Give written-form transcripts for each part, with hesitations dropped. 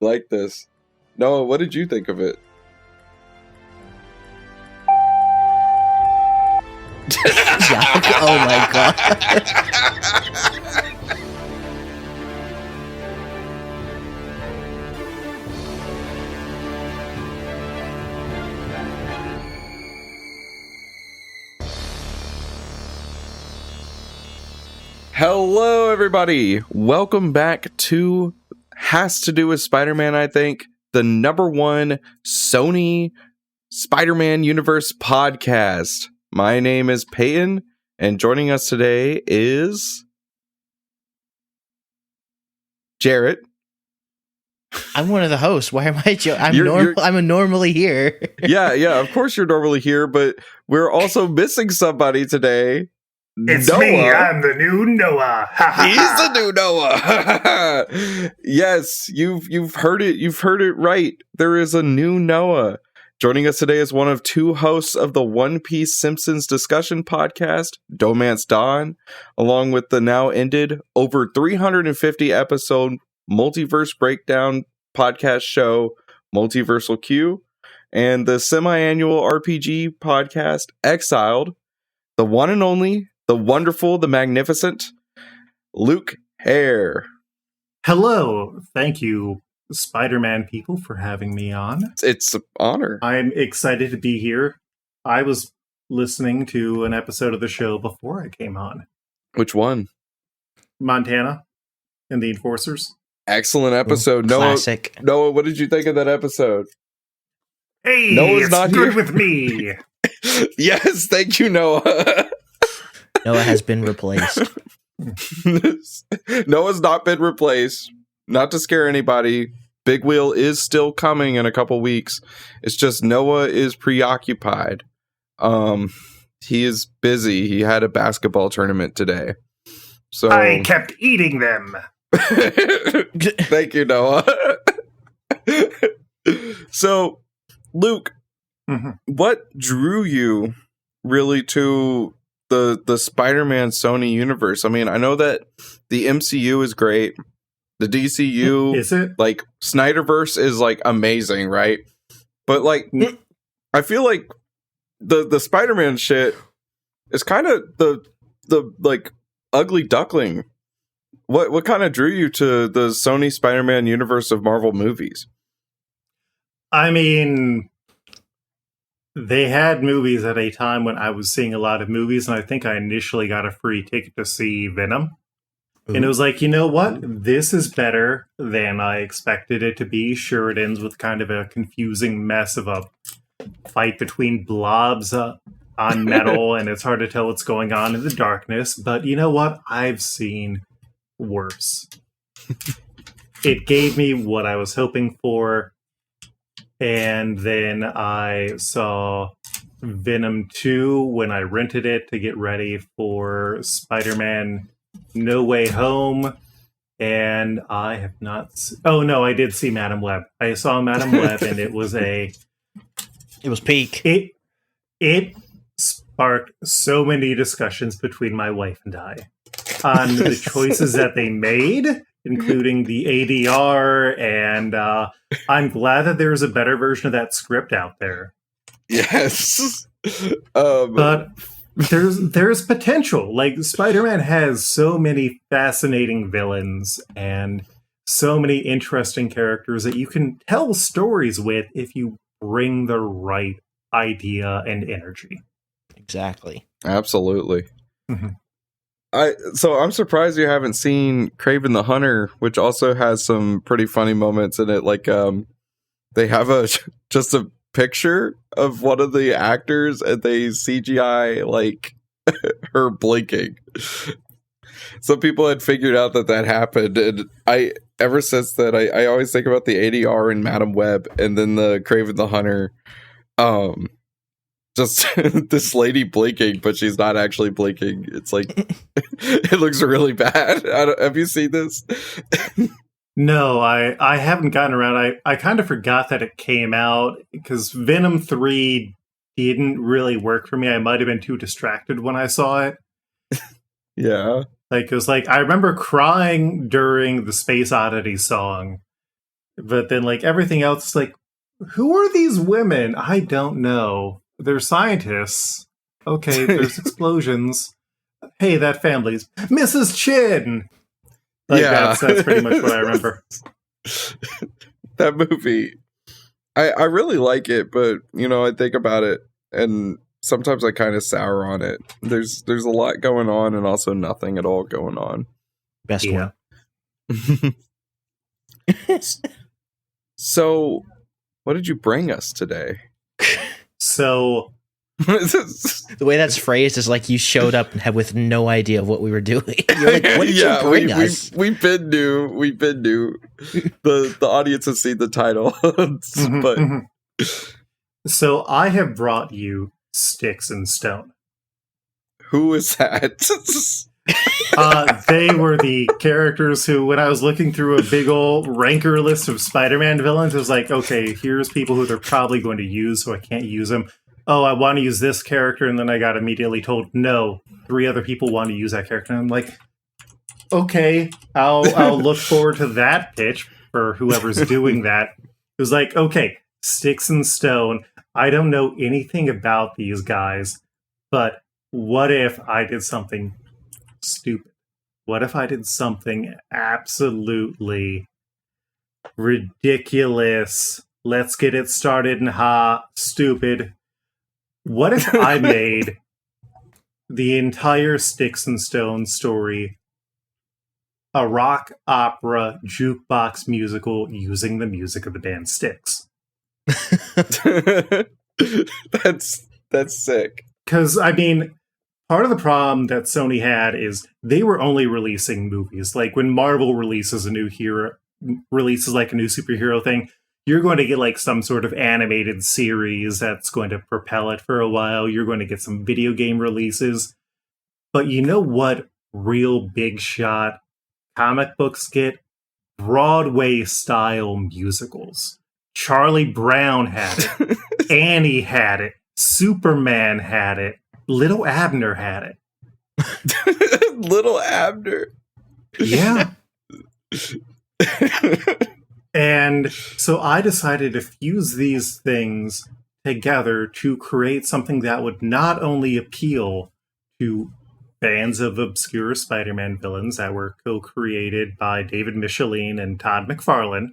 like this. Noah, what did you think of it? Oh my god. Hello, everybody. Welcome back to Has to Do with Spider-Man, I think. The #1 Sony Spider-Man Universe podcast. My name is Peyton, and joining us today is Jarrett. I'm one of the hosts. Why am I? I'm normally here. Yeah. Of course you're normally here, but we're also missing somebody today. It's Noah. me. I'm the new Noah. He's the new Noah. Yes, you've heard it. You've heard it right. There is a new Noah. Joining us today is one of two hosts of the One Piece Simpsons discussion podcast, Dohmance Dawn, along with the now ended over 350 episode multiverse breakdown podcast show, Multiversal Q, and the semi-annual RPG podcast, Exiled, the one and only, the wonderful, the magnificent, Luke Herr. Hello. Thank you, Spider-Man people, for having me on. It's an honor. I'm excited to be here. I was listening to an episode of the show before I came on. Which one? Montana and the Enforcers. Excellent episode. Classic. Noah, what did you think of that episode? Hey, Noah's it's not good here. with me. Yes, thank you, Noah. Noah has been replaced. Noah's not been replaced. Not to scare anybody. Big Wheel is still coming in a couple weeks. It's just Noah is preoccupied. He is busy. He had a basketball tournament today. So I kept eating them. Thank you, Noah. So, Luke, what drew you really to the Spider-Man Sony universe? I mean, I know that the MCU is great. The DCU, Is it? like, Snyderverse is, like, amazing, right? But, like, I feel like the Spider-Man shit is kind of the like, ugly duckling. What kind of drew you to the Sony Spider-Man universe of Marvel movies? I mean, they had movies at a time when I was seeing a lot of movies, and I think I initially got a free ticket to see Venom. Ooh. And it was like, you know what? This is better than I expected it to be. Sure, it ends with kind of a confusing mess of a fight between blobs on metal, and it's hard to tell what's going on in the darkness. But you know what? I've seen worse. It gave me what I was hoping for. And then I saw Venom 2 when I rented it to get ready for Spider-Man No Way Home. And I have not... Oh, no, I did see Madam Web. I saw Madam Web, and it was It was peak. It sparked so many discussions between my wife and I on the choices that they made, including the ADR, and I'm glad that there's a better version of that script out there. Yes. But there's potential. Like, Spider-Man has so many fascinating villains and so many interesting characters that you can tell stories with if you bring the right idea and energy. Exactly. Absolutely. Mm-hmm. So I'm surprised you haven't seen Kraven the Hunter, which also has some pretty funny moments in it. Like, they have just a picture of one of the actors, and they CGI like her blinking. Some people had figured out that happened, and ever since that, I always think about the ADR in Madam Web, and then the Kraven the Hunter. Just this lady blinking, but she's not actually blinking. It's like, it looks really bad. Have you seen this? No, I haven't gotten around. I kind of forgot that it came out because Venom 3 didn't really work for me. I might have been too distracted when I saw it. Yeah. Like, it was like, I remember crying during the Space Oddity song, But then, like, everything else is like, who are these women? I don't know. They're scientists. Okay, there's explosions. Hey, that family's Mrs. Chin! Like, that's pretty much what I remember. That movie. I really like it, but, I think about it, and sometimes I kind of sour on it. There's a lot going on, and also nothing at all going on. Best one. So, what did you bring us today? So... The way that's phrased is like you showed up with no idea of what we were doing. You're like, what did you bring us? We've been new. The audience has seen the title. But So I have brought you Styx and Stone. Who is that? They were the characters who, when I was looking through a big old ranker list of Spider-Man villains, it was like, okay, here's people who they're probably going to use, so I can't use them. Oh, I want to use this character, and then I got immediately told, no, 3 other people want to use that character. And I'm like, okay, I'll look forward to that pitch for whoever's doing that. It was like, okay, Styx and Stone, I don't know anything about these guys, but what if I did something stupid? What if I did something absolutely ridiculous? Let's get it started and stupid. What if I made the entire Styx and Stone story a rock opera jukebox musical using the music of the band Styx? That's sick. Because, I mean, part of the problem that Sony had is they were only releasing movies. Like, when Marvel releases a new superhero thing, you're going to get like some sort of animated series that's going to propel it for a while. You're going to get some video game releases. But you know what real big shot comic books get? Broadway-style musicals. Charlie Brown had it. Annie had it. Superman had it. Little Abner had it. Little Abner. Yeah. And so I decided to fuse these things together to create something that would not only appeal to fans of obscure Spider-Man villains that were co-created by David Michelin and Todd McFarlane,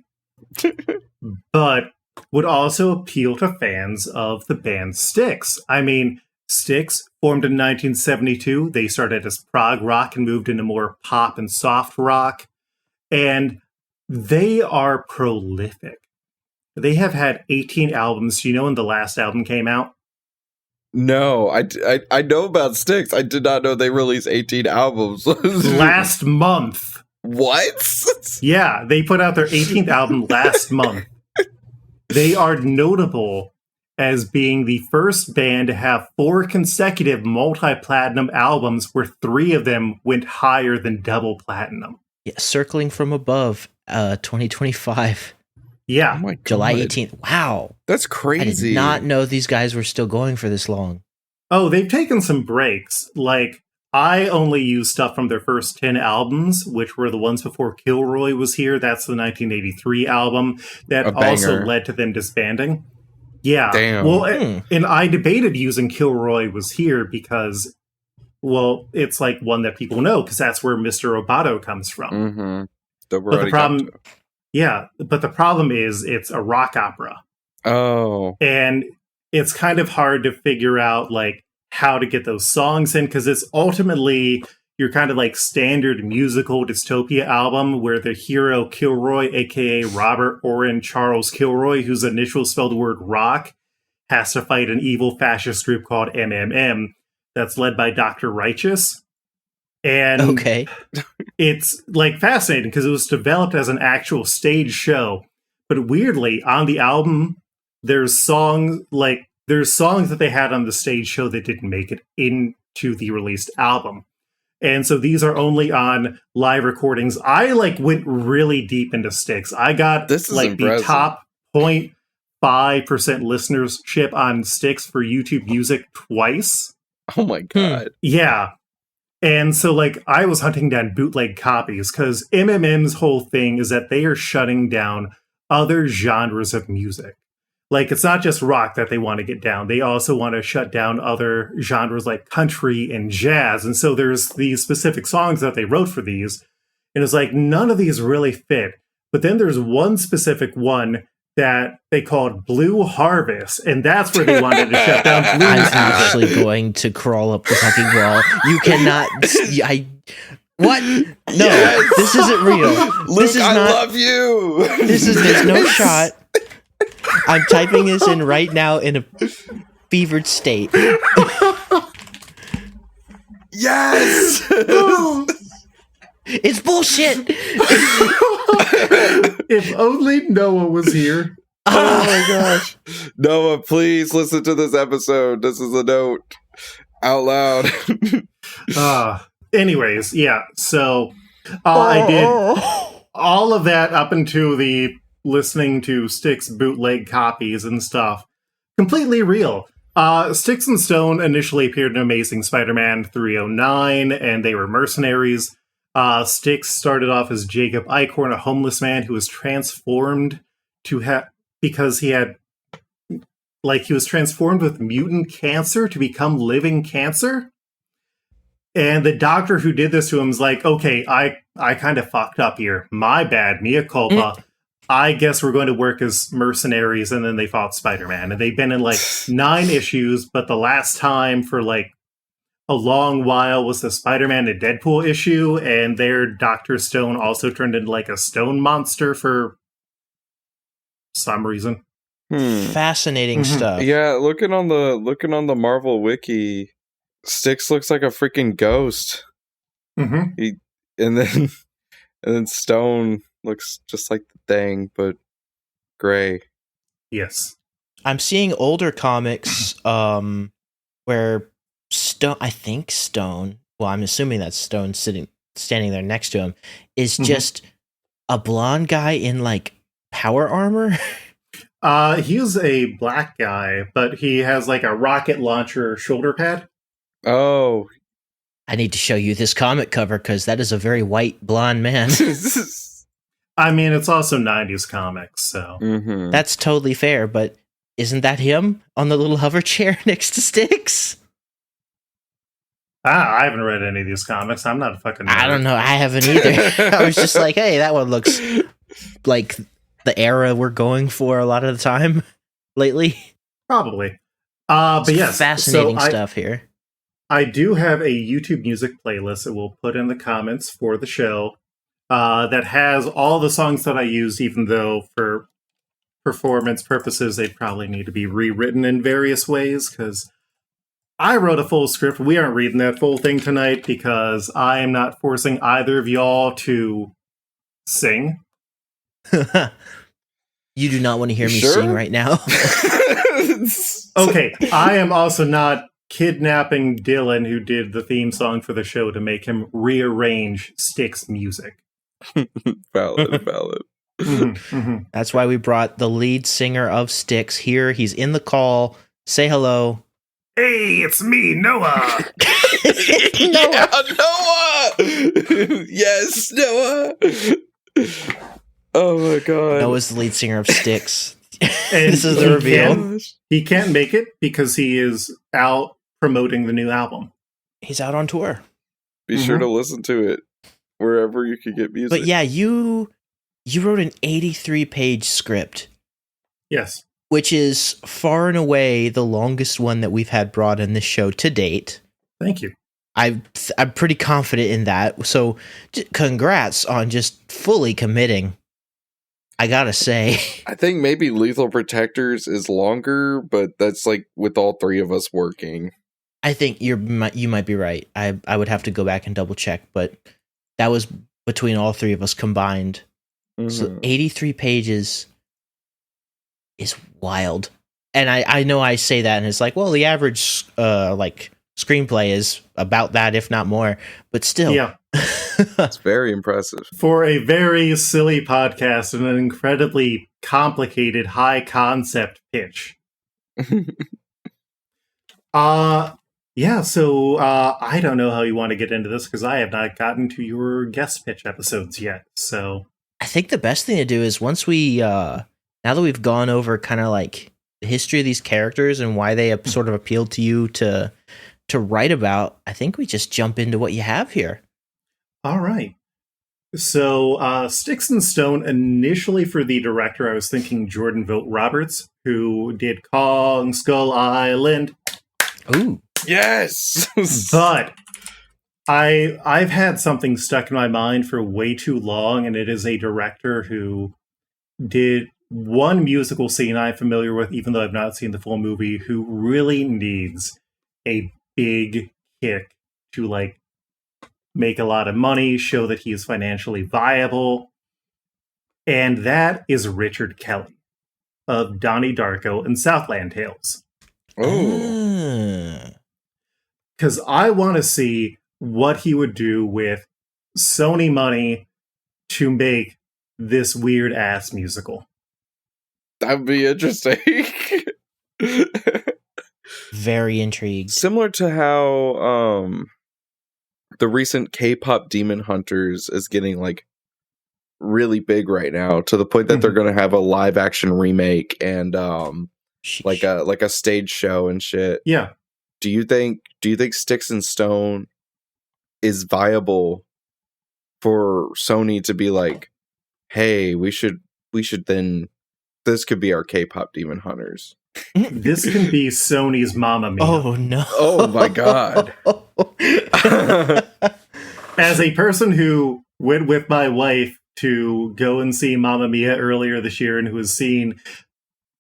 but would also appeal to fans of the band Styx. I mean, Styx formed in 1972. They started as prog rock and moved into more pop and soft rock. And they are prolific. They have had 18 albums. Do you know when the last album came out? No, I know about Styx. I did not know they released 18 albums. Last month. What? Yeah, they put out their 18th album last month. They are notable as being the first band to have 4 consecutive multi-platinum albums where 3 of them went higher than double platinum. Yeah, Circling from Above, 2025. Yeah. Oh my God. July 18th. Wow. That's crazy. I did not know these guys were still going for this long. Oh, they've taken some breaks. Like, I only use stuff from their first 10 albums, which were the ones before Kilroy was here. That's the 1983 album that also led to them disbanding. Yeah. Damn. Well, and I debated using Kilroy was here because, well, it's like one that people know because that's where Mr. Roboto comes from. Mm-hmm. But the problem, but the problem is it's a rock opera. Oh. And it's kind of hard to figure out like how to get those songs in because it's ultimately your kind of like standard musical dystopia album where the hero Kilroy, aka Robert Orrin Charles Kilroy, whose initials spell the word rock, has to fight an evil fascist group called MMM that's led by Dr. Righteous. And it's like fascinating because it was developed as an actual stage show. But weirdly, on the album, there's songs that they had on the stage show that didn't make it into the released album. And so these are only on live recordings. I like went really deep into Styx. I got like the top 0.5% listenership on Styx for YouTube Music twice. Oh my God. Yeah. And so, like, I was hunting down bootleg copies because MMM's whole thing is that they are shutting down other genres of music. Like, it's not just rock that they want to get down. They also want to shut down other genres like country and jazz. And so there's these specific songs that they wrote for these. And it's like, none of these really fit. But then there's one specific one that they called Blue Harvest. And that's where they wanted to shut down blues I'm music. actually going to crawl up the fucking wall. You cannot... What? No, Yes! this isn't real. Luke, This is I not... love you. There's no shot. I'm typing this in right now in a fevered state. Yes. It's bullshit. If only Noah was here. Oh my gosh. Noah, please listen to this episode. This is a note out loud. Anyways, yeah. So I did all of that up into the listening to Styx bootleg copies and stuff. Completely real. Styx and Stone initially appeared in Amazing Spider-Man 309, and they were mercenaries. Styx started off as Jacob Eichhorn, a homeless man who was transformed because he was transformed with mutant cancer to become living cancer. And the doctor who did this to him was like, okay, I kind of fucked up here. My bad, mea culpa. I guess we're going to work as mercenaries, and then they fought Spider-Man. And they've been in like 9 issues, but the last time for like a long while was the Spider-Man and Deadpool issue, and their Dr. Stone also turned into like a stone monster for some reason. Fascinating stuff. Yeah, looking on the Marvel wiki, Styx looks like a freaking ghost. Mm-hmm. And then Stone looks just like the Thing, but gray. Yes. I'm seeing older comics where Stone, well, I'm assuming that's Stone standing there next to him, is just a blonde guy in like power armor. He's a black guy, but he has like a rocket launcher shoulder pad. Oh. I need to show you this comic cover because that is a very white blonde man. I mean, it's also 90s comics, so. That's totally fair, but isn't that him on the little hover chair next to Styx? I haven't read any of these comics. I'm not a fucking nerd. I don't know. I haven't either. I was just like, hey, that one looks like the era we're going for a lot of the time lately. Probably. But yes. Fascinating stuff here. I do have a YouTube music playlist that we'll put in the comments for the show that has all the songs that I used, even though for performance purposes, they probably need to be rewritten in various ways, because I wrote a full script. We aren't reading that full thing tonight because I am not forcing either of y'all to sing. You do not want to hear me sing right now. Okay, I am also not kidnapping Dylan, who did the theme song for the show, to make him rearrange Styx music. Valid. That's why we brought the lead singer of Styx here. He's in the call. Say hello. Hey, it's me, Noah. Yeah, Noah. Yes, Noah. Oh my god. Noah's the lead singer of Styx. And this is the reveal. He can't make it because he is out promoting the new album. He's out on tour. Be sure to listen to it wherever you could get music. But yeah, you wrote an 83-page script. Yes. Which is far and away the longest one that we've had brought in this show to date. Thank you. I'm pretty confident in that. So congrats on just fully committing. I gotta say. I think maybe Lethal Protectors is longer, but that's like with all 3 of us working. I think you might be right. I would have to go back and double check, but that was between all 3 of us combined. So 83 pages is wild. And I know I say that and it's like, well, the average like screenplay is about that, if not more, but still. Yeah. It's very impressive. For a very silly podcast and an incredibly complicated high concept pitch. Yeah, so I don't know how you want to get into this because I have not gotten to your guest pitch episodes yet. So I think the best thing to do is once we, now that we've gone over kind of like the history of these characters and why they have sort of appealed to you to write about, I think we just jump into what you have here. All right. So, Styx and Stone, initially for the director, I was thinking Jordan Vogt Roberts, who did Kong Skull Island. Ooh. Yes! But I've had something stuck in my mind for way too long, and it is a director who did one musical scene I'm familiar with, even though I've not seen the full movie, who really needs a big kick to, like, make a lot of money, show that he is financially viable. And that is Richard Kelly of Donnie Darko and Southland Tales. Oh. Because I want to see what he would do with Sony money to make this weird ass musical. That would be interesting. Very intrigued. Similar to how the recent K-pop Demon Hunters is getting like really big right now, to the point that they're going to have a live action remake and like a stage show and shit. Yeah. Do you think Styx and Stone is viable for Sony to be like, hey, we should then, this could be our K-pop Demon Hunters? This can be Sony's Mamma Mia. Oh no. Oh my god. As a person who went with my wife to go and see Mamma Mia earlier this year and who has seen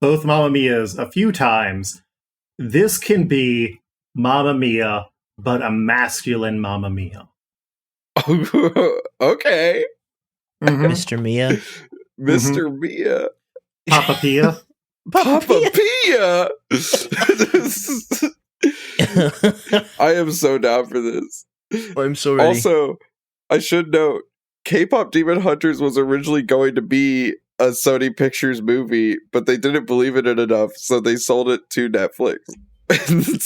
both Mamma Mias a few times, this can be Mamma Mia, but a masculine Mamma Mia. Okay. Mr. Mia. Mr. Mia. Papa Pia. Papa Pia! I am so down for this. I'm so ready. Also, I should note, K-pop Demon Hunters was originally going to be a Sony Pictures movie, but they didn't believe in it enough, so they sold it to Netflix.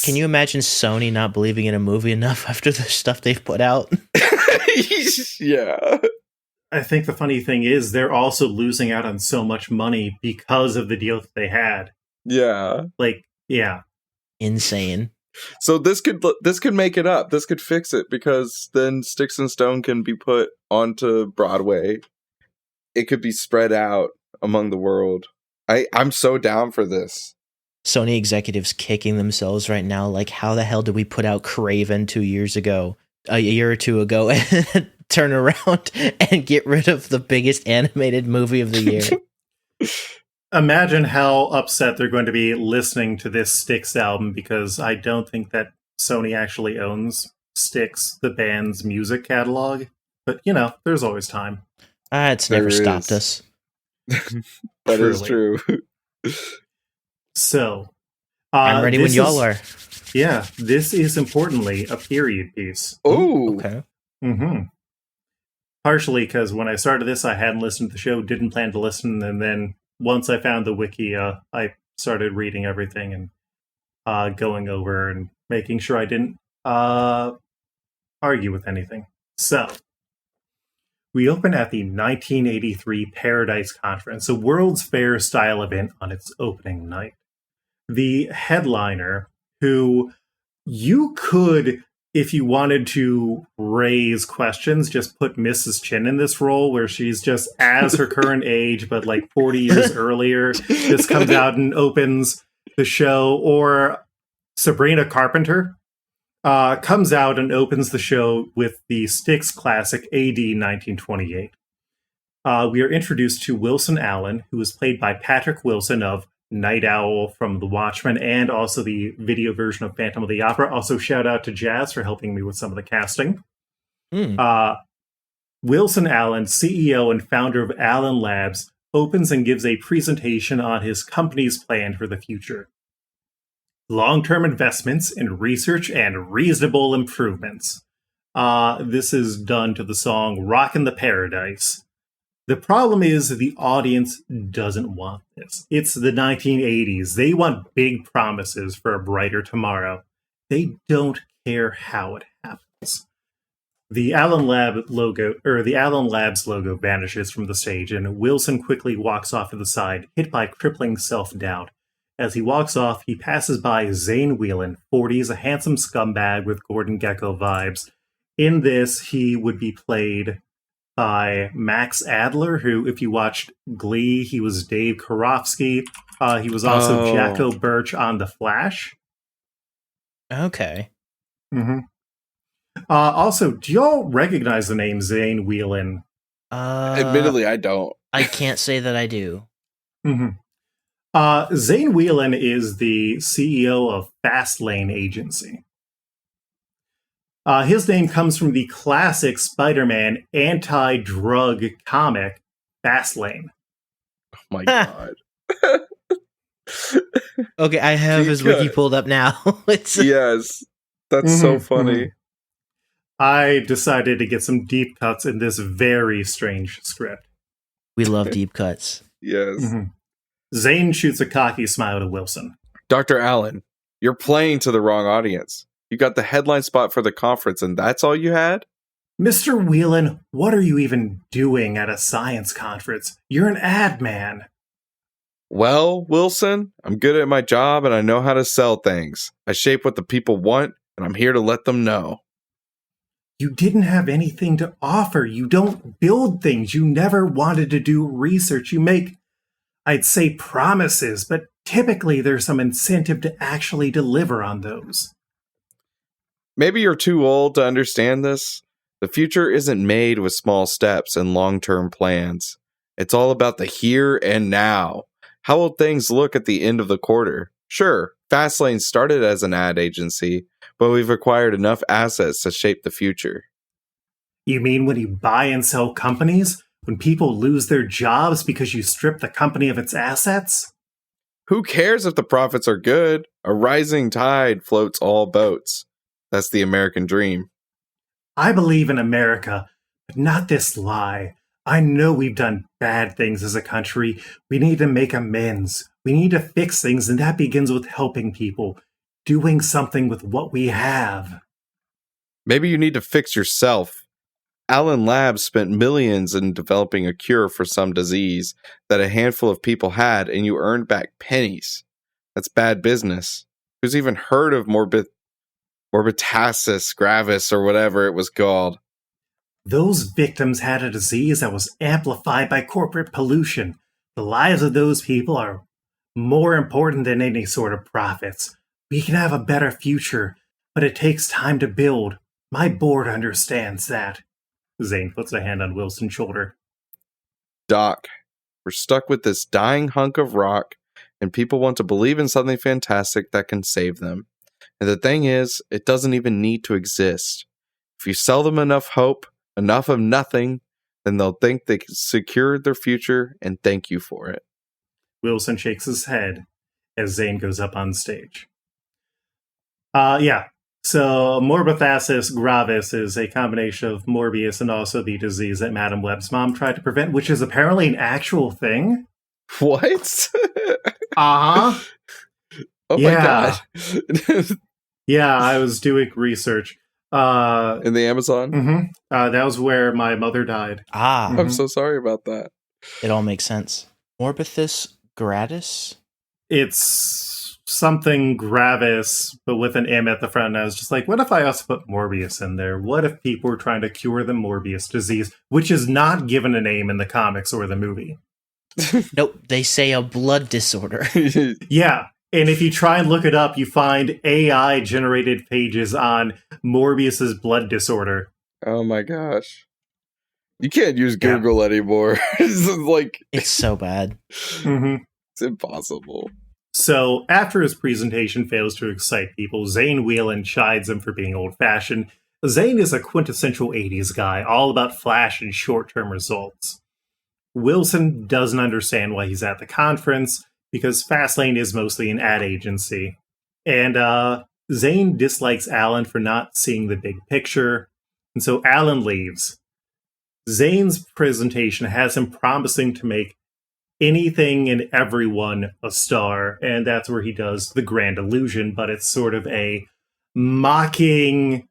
Can you imagine Sony not believing in a movie enough after the stuff they've put out? Yeah. I think the funny thing is they're also losing out on so much money because of the deal that they had. Yeah. Like, yeah. Insane. So this could make it up. This could fix it, because then Styx and Stone can be put onto Broadway. It could be spread out among the world. I'm so down for this. Sony executives kicking themselves right now. Like, how the hell did we put out Craven a year or two ago, and turn around and get rid of the biggest animated movie of the year? Imagine how upset they're going to be listening to this Styx album, because I don't think that Sony actually owns Styx, the band's music catalog. But, you know, there's always time. It's never stopped us. That is true. So, I'm ready when y'all are. Yeah, this is importantly a period piece. Oh, okay. Partially because when I started this, I hadn't listened to the show, didn't plan to listen, and then once I found the wiki, I started reading everything and going over and making sure I didn't argue with anything. So, we open at the 1983 Paradise Conference, a World's Fair style event on its opening night. The headliner, who you could, if you wanted to raise questions, just put Mrs. Chin in this role, where she's just as her current age, but like 40 years earlier, just comes out and opens the show. Or Sabrina Carpenter comes out and opens the show with the Styx classic AD 1928. We are introduced to Wilson Allen, who is played by Patrick Wilson of Night Owl from The Watchmen, and also the video version of Phantom of the Opera. Also, shout out to Jazz for helping me with some of the casting. Wilson Allen, CEO and founder of Allen Labs, opens and gives a presentation on his company's plan for the future. Long-term investments in research and reasonable improvements. This is done to the song Rockin' the Paradise. The problem is the audience doesn't want this. It's the 1980s. They want big promises for a brighter tomorrow. They don't care how it happens. The Allen Labs logo vanishes from the stage, and Wilson quickly walks off to the side, hit by crippling self-doubt. As he walks off, he passes by Zane Whelan, 40s, a handsome scumbag with Gordon Gekko vibes. In this, he would be played by Max Adler, who, if you watched Glee, he was Dave Karofsky. He was also Jacko Birch on The Flash. Okay. Mm-hmm. Also, do y'all recognize the name Zane Whelan? Admittedly, I don't. I can't say that I do. Mm-hmm. Zane Whelan is the CEO of Fastlane Agency. His name comes from the classic Spider-Man anti-drug comic, Fastlane. Oh my god. Okay, I have his wiki pulled up now. Yes, that's so funny. I decided to get some deep cuts in this very strange script. We love deep cuts. Yes. Zane shoots a cocky smile to Wilson. Dr. Allen, you're playing to the wrong audience. You got the headline spot for the conference, and that's all you had? Mr. Whelan, what are you even doing at a science conference? You're an ad man. Well, Wilson, I'm good at my job and I know how to sell things. I shape what the people want, and I'm here to let them know. You didn't have anything to offer. You don't build things. You never wanted to do research. You make, I'd say, promises, but typically there's some incentive to actually deliver on those. Maybe you're too old to understand this. The future isn't made with small steps and long-term plans. It's all about the here and now. How will things look at the end of the quarter? Sure, Fastlane started as an ad agency, but we've acquired enough assets to shape the future. You mean when you buy and sell companies? When people lose their jobs because you strip the company of its assets? Who cares if the profits are good? A rising tide floats all boats. That's the American dream. I believe in America, but not this lie. I know we've done bad things as a country. We need to make amends. We need to fix things, and that begins with helping people, doing something with what we have. Maybe you need to fix yourself. Allen Labs spent millions in developing a cure for some disease that a handful of people had, and you earned back pennies. That's bad business. Who's even heard of morbitasis gravis or whatever it was called? Those victims had a disease that was amplified by corporate pollution. The lives of those people are more important than any sort of profits. We can have a better future, but it takes time to build. My board understands that. Zane puts a hand on Wilson's shoulder. Doc, we're stuck with this dying hunk of rock, and people want to believe in something fantastic that can save them. And the thing is, it doesn't even need to exist. If you sell them enough hope, enough of nothing, then they'll think they secured their future and thank you for it. Wilson shakes his head as Zane goes up on stage. So morbitasis gravis is a combination of Morbius and also the disease that Madam Web's mom tried to prevent, which is apparently an actual thing. What? Uh-huh. Oh my god. Yeah, I was doing research. In the Amazon? Mm-hmm. That was where my mother died. I'm so sorry about that. It all makes sense. Morbithus gratis? It's something gravis, but with an M at the front. And I was just like, what if I also put Morbius in there? What if people were trying to cure the Morbius disease, which is not given a name in the comics or the movie? Nope, they say a blood disorder. Yeah. And if you try and look it up, you find AI-generated pages on Morbius's blood disorder. Oh my gosh. You can't use Google anymore. It's so bad. Mm-hmm. It's impossible. So, after his presentation fails to excite people, Zane Whelan chides him for being old-fashioned. Zane is a quintessential 80s guy, all about flash and short-term results. Wilson doesn't understand why he's at the conference, because Fastlane is mostly an ad agency. And Zane dislikes Alan for not seeing the big picture, and so Alan leaves. Zane's presentation has him promising to make anything and everyone a star, and that's where he does the grand illusion, but it's sort of a mocking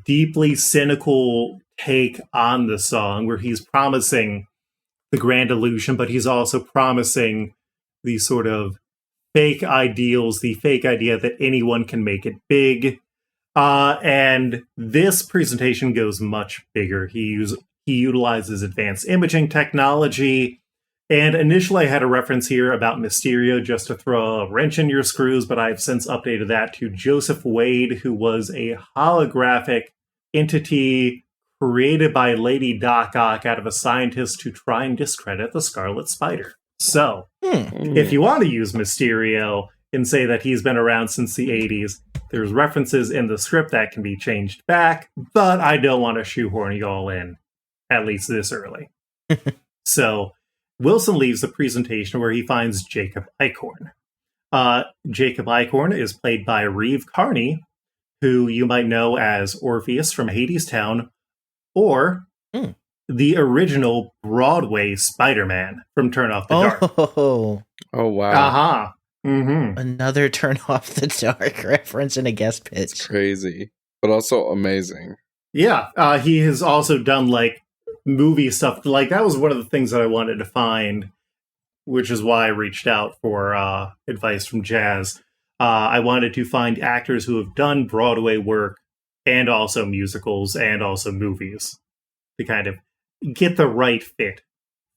deeply cynical take on the song where he's promising the grand illusion, but he's also promising these sort of fake ideals, the fake idea that anyone can make it big. And this presentation goes much bigger. He utilizes advanced imaging technology. And initially I had a reference here about Mysterio just to throw a wrench in your screws, but I've since updated that to Joseph Wade, who was a holographic entity created by Lady Doc Ock out of a scientist to try and discredit the Scarlet Spider. So, if you want to use Mysterio and say that he's been around since the 80s, there's references in the script that can be changed back, but I don't want to shoehorn you all in, at least this early. So, Wilson leaves the presentation where he finds Jacob Eichhorn. Jacob Eichhorn is played by Reeve Carney, who you might know as Orpheus from Hades Town, or the original Broadway Spider-Man from Turn Off the Dark. Oh, wow. Another Turn Off the Dark reference in a guest pitch. It's crazy, but also amazing. Yeah, he has also done, like, movie stuff. Like, that was one of the things that I wanted to find, which is why I reached out for advice from Jazz. I wanted to find actors who have done Broadway work and also musicals and also movies to kind of get the right fit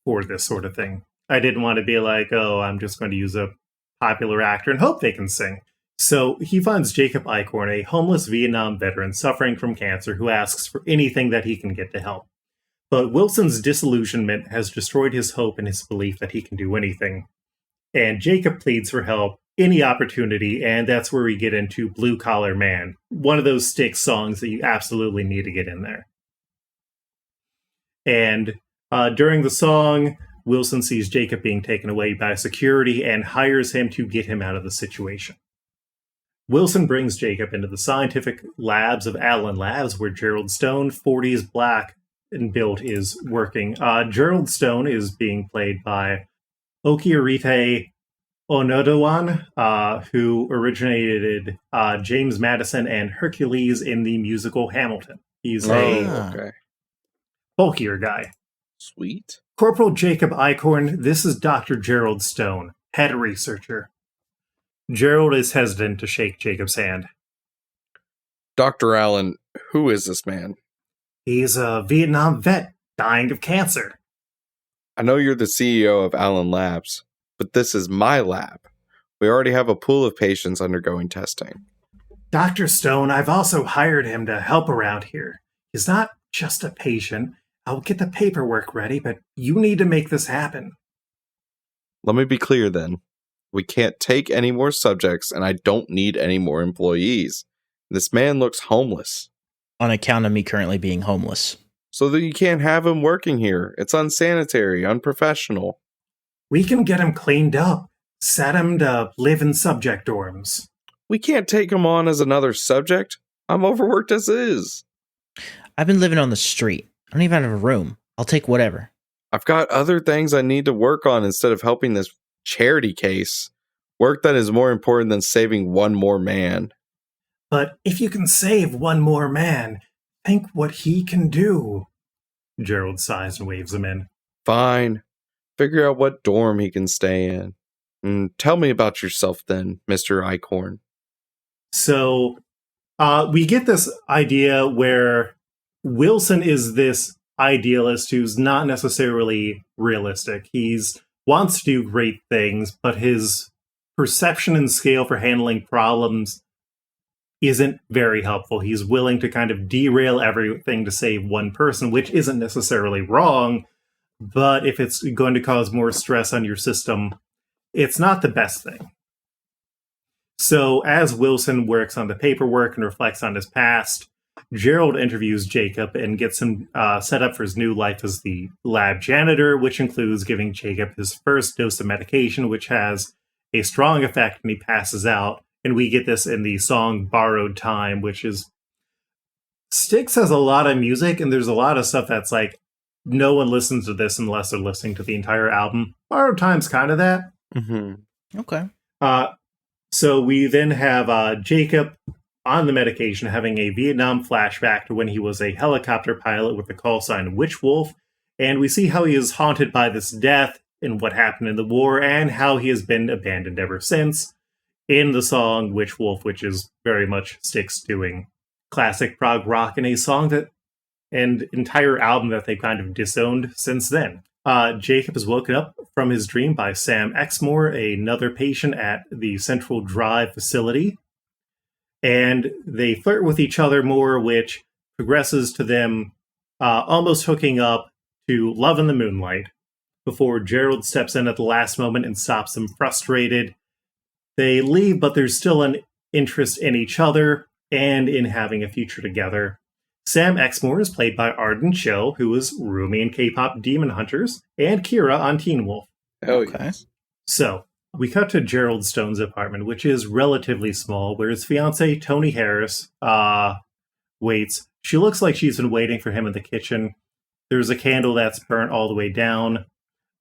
for this sort of thing. I didn't want to be like, oh, I'm just going to use a popular actor and hope they can sing. So he finds Jacob Eichhorn, a homeless Vietnam veteran suffering from cancer, who asks for anything that he can get to help. But Wilson's disillusionment has destroyed his hope and his belief that he can do anything. And Jacob pleads for help, any opportunity, and that's where we get into Blue Collar Man, one of those Styx songs that you absolutely need to get in there. And during the song, Wilson sees Jacob being taken away by security and hires him to get him out of the situation. Wilson brings Jacob into the scientific labs of Allen Labs, where Gerald Stone, 40s black and built, is working. Gerald Stone is being played by Okiorite Onodawan, who originated James Madison and Hercules in the musical Hamilton. He's a bulkier guy. Sweet. Corporal Jacob Eichhorn, this is Dr. Gerald Stone, head researcher. Gerald is hesitant to shake Jacob's hand. Dr. Allen, who is this man? He's a Vietnam vet dying of cancer. I know you're the CEO of Allen Labs, but this is my lab. We already have a pool of patients undergoing testing. Dr. Stone, I've also hired him to help around here. He's not just a patient. I'll get the paperwork ready, but you need to make this happen. Let me be clear then. We can't take any more subjects, and I don't need any more employees. This man looks homeless. On account of me currently being homeless. So that you can't have him working here. It's unsanitary, unprofessional. We can get him cleaned up. Set him to live in subject dorms. We can't take him on as another subject. I'm overworked as is. I've been living on the street. I don't even have a room. I'll take whatever. I've got other things I need to work on instead of helping this charity case. Work that is more important than saving one more man. But if you can save one more man, think what he can do. Gerald sighs and waves him in. Fine. Figure out what dorm he can stay in. And tell me about yourself then, Mr. Eichhorn. So, we get this idea where Wilson is this idealist who's not necessarily realistic. He's wants to do great things, but his perception and scale for handling problems isn't very helpful. He's willing to kind of derail everything to save one person, which isn't necessarily wrong, but if it's going to cause more stress on your system, it's not the best thing. So as Wilson works on the paperwork and reflects on his past, Gerald interviews Jacob and gets him set up for his new life as the lab janitor, which includes giving Jacob his first dose of medication, which has a strong effect and he passes out. And we get this in the song Borrowed Time, which is... Styx has a lot of music, and there's a lot of stuff that's like, no one listens to this unless they're listening to the entire album. Borrowed Time's kind of that. Mm-hmm. Okay. So we then have Jacob on the medication, having a Vietnam flashback to when he was a helicopter pilot with the call sign Witch Wolf, and we see how he is haunted by this death and what happened in the war, and how he has been abandoned ever since in the song Witch Wolf, which is very much Styx doing classic prog rock, in a song that and entire album that they've kind of disowned since then. Jacob is woken up from his dream by Sam Exmoor, another patient at the Central Drive facility, and they flirt with each other more, which progresses to them almost hooking up to Love in the Moonlight, before Gerald steps in at the last moment and stops them frustrated. They leave, but there's still an interest in each other and in having a future together. Sam Exmoor is played by Arden Cho, who was Rumi in K-pop Demon Hunters, and Kira on Teen Wolf. Oh, okay. Yes. So, we cut to Gerald Stone's apartment, which is relatively small, where his fiancée, Toni Harris, waits. She looks like she's been waiting for him in the kitchen. There's a candle that's burnt all the way down.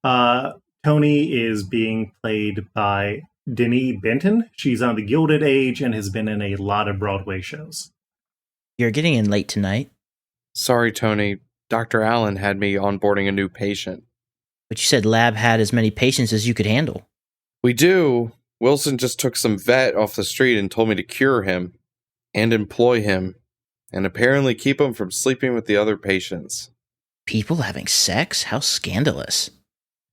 Toni is being played by Denise Benton. She's on The Gilded Age and has been in a lot of Broadway shows. You're getting in late tonight. Sorry, Toni. Dr. Allen had me onboarding a new patient. But you said lab had as many patients as you could handle. We do. Wilson just took some vet off the street and told me to cure him and employ him and apparently keep him from sleeping with the other patients. People having sex? How scandalous.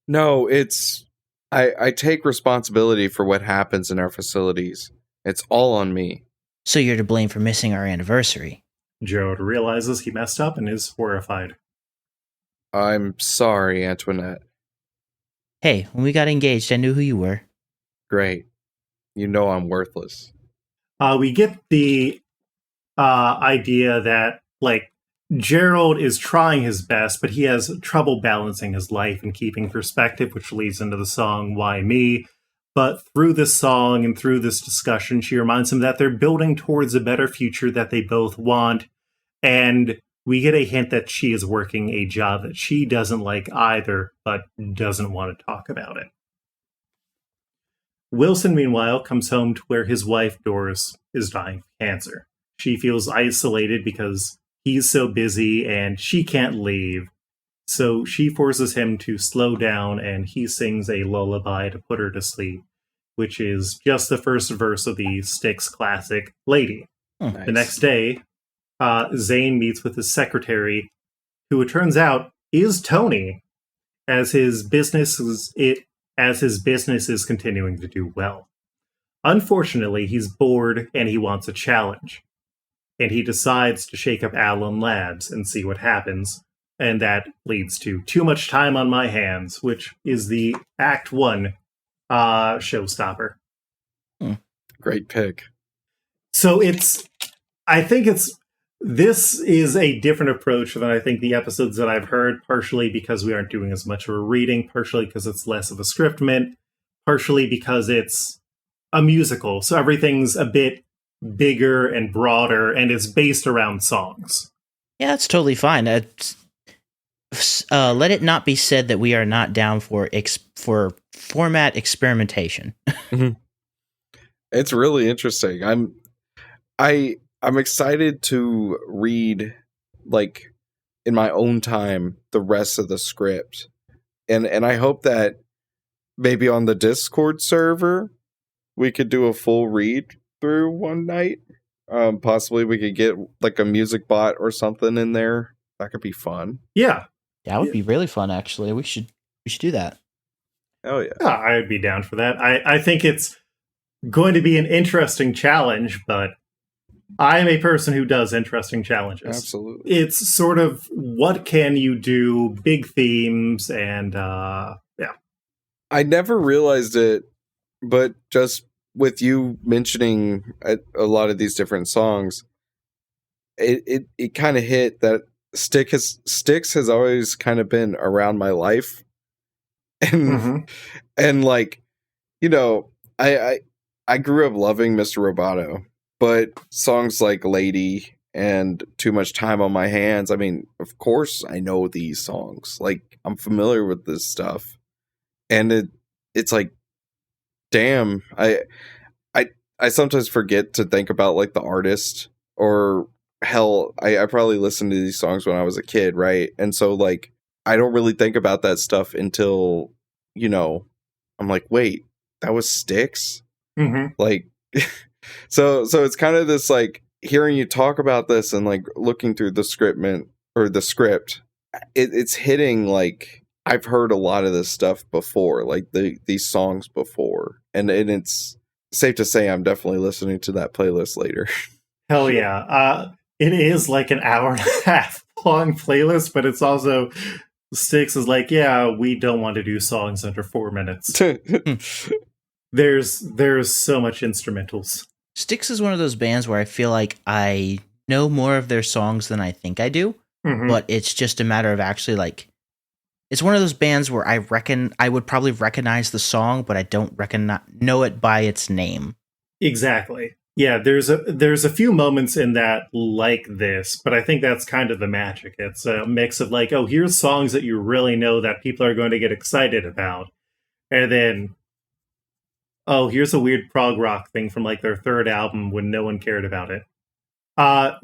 No, it's... I take responsibility for what happens in our facilities. It's all on me. So you're to blame for missing our anniversary. Gerald realizes he messed up and is horrified. I'm sorry, Antoinette. Hey, when we got engaged, I knew who you were. Great. You know I'm worthless. We get the idea that, Gerald is trying his best, but he has trouble balancing his life and keeping perspective, which leads into the song Why Me? But through this song and through this discussion, she reminds him that they're building towards a better future that they both want. And we get a hint that she is working a job that she doesn't like either, but doesn't want to talk about it. Wilson, meanwhile, comes home to where his wife, Doris, is dying of cancer. She feels isolated because he's so busy and she can't leave. So she forces him to slow down, and he sings a lullaby to put her to sleep, which is just the first verse of the Styx classic, Lady. Oh, nice. The next day, Zane meets with his secretary, who it turns out is Toni, as his business is continuing to do well. Unfortunately, he's bored and he wants a challenge. And he decides to shake up Allen Labs and see what happens. And that leads to Too Much Time on My Hands, which is the Act 1 showstopper. Great pick. So this is a different approach than I think the episodes that I've heard, partially because we aren't doing as much of a reading, partially because it's less of a scriptment, partially because it's a musical. So everything's a bit bigger and broader, and it's based around songs. Yeah, that's totally fine. Let it not be said that we are not down for format experimentation. It's really interesting. I'm excited to read, in my own time, the rest of the script, and I hope that maybe on the Discord server we could do a full read through one night. Possibly we could get a music bot or something in there. That could be fun. Yeah. That would be really fun, actually. We should do that. Oh, yeah. I'd be down for that. I think it's going to be an interesting challenge, but I am a person who does interesting challenges. Absolutely. It's sort of, what can you do? Big themes, and yeah. I never realized it, but just with you mentioning a lot of these different songs, it kind of hit that Styx has always kind of been around my life, and and I grew up loving Mr. Roboto, but songs like Lady and Too Much Time on My Hands, I mean, of course I know these songs. I'm familiar with this stuff, and it's damn, I sometimes forget to think about like the artist, or hell, I probably listened to these songs when I was a kid, right? And so like I don't really think about that stuff until, you know, I'm like, wait, that was Styx? Mm-hmm. Like so it's kind of this like hearing you talk about this and like looking through the script, it's hitting like I've heard a lot of this stuff before, like these songs before, and it's safe to say I'm definitely listening to that playlist later. Hell yeah. It is like an hour and a half long playlist, but it's also Styx is like, yeah, we don't want to do songs under 4 minutes. There's so much instrumentals. Styx is one of those bands where I feel like I know more of their songs than I think I do, but it's just a matter of actually like, it's one of those bands where I reckon I would probably recognize the song, but I don't know it by its name. Exactly. Yeah, there's a few moments in that like this, but I think that's kind of the magic. It's a mix of like, oh, here's songs that you really know that people are going to get excited about. And then, oh, here's a weird prog rock thing from like their third album when no one cared about it.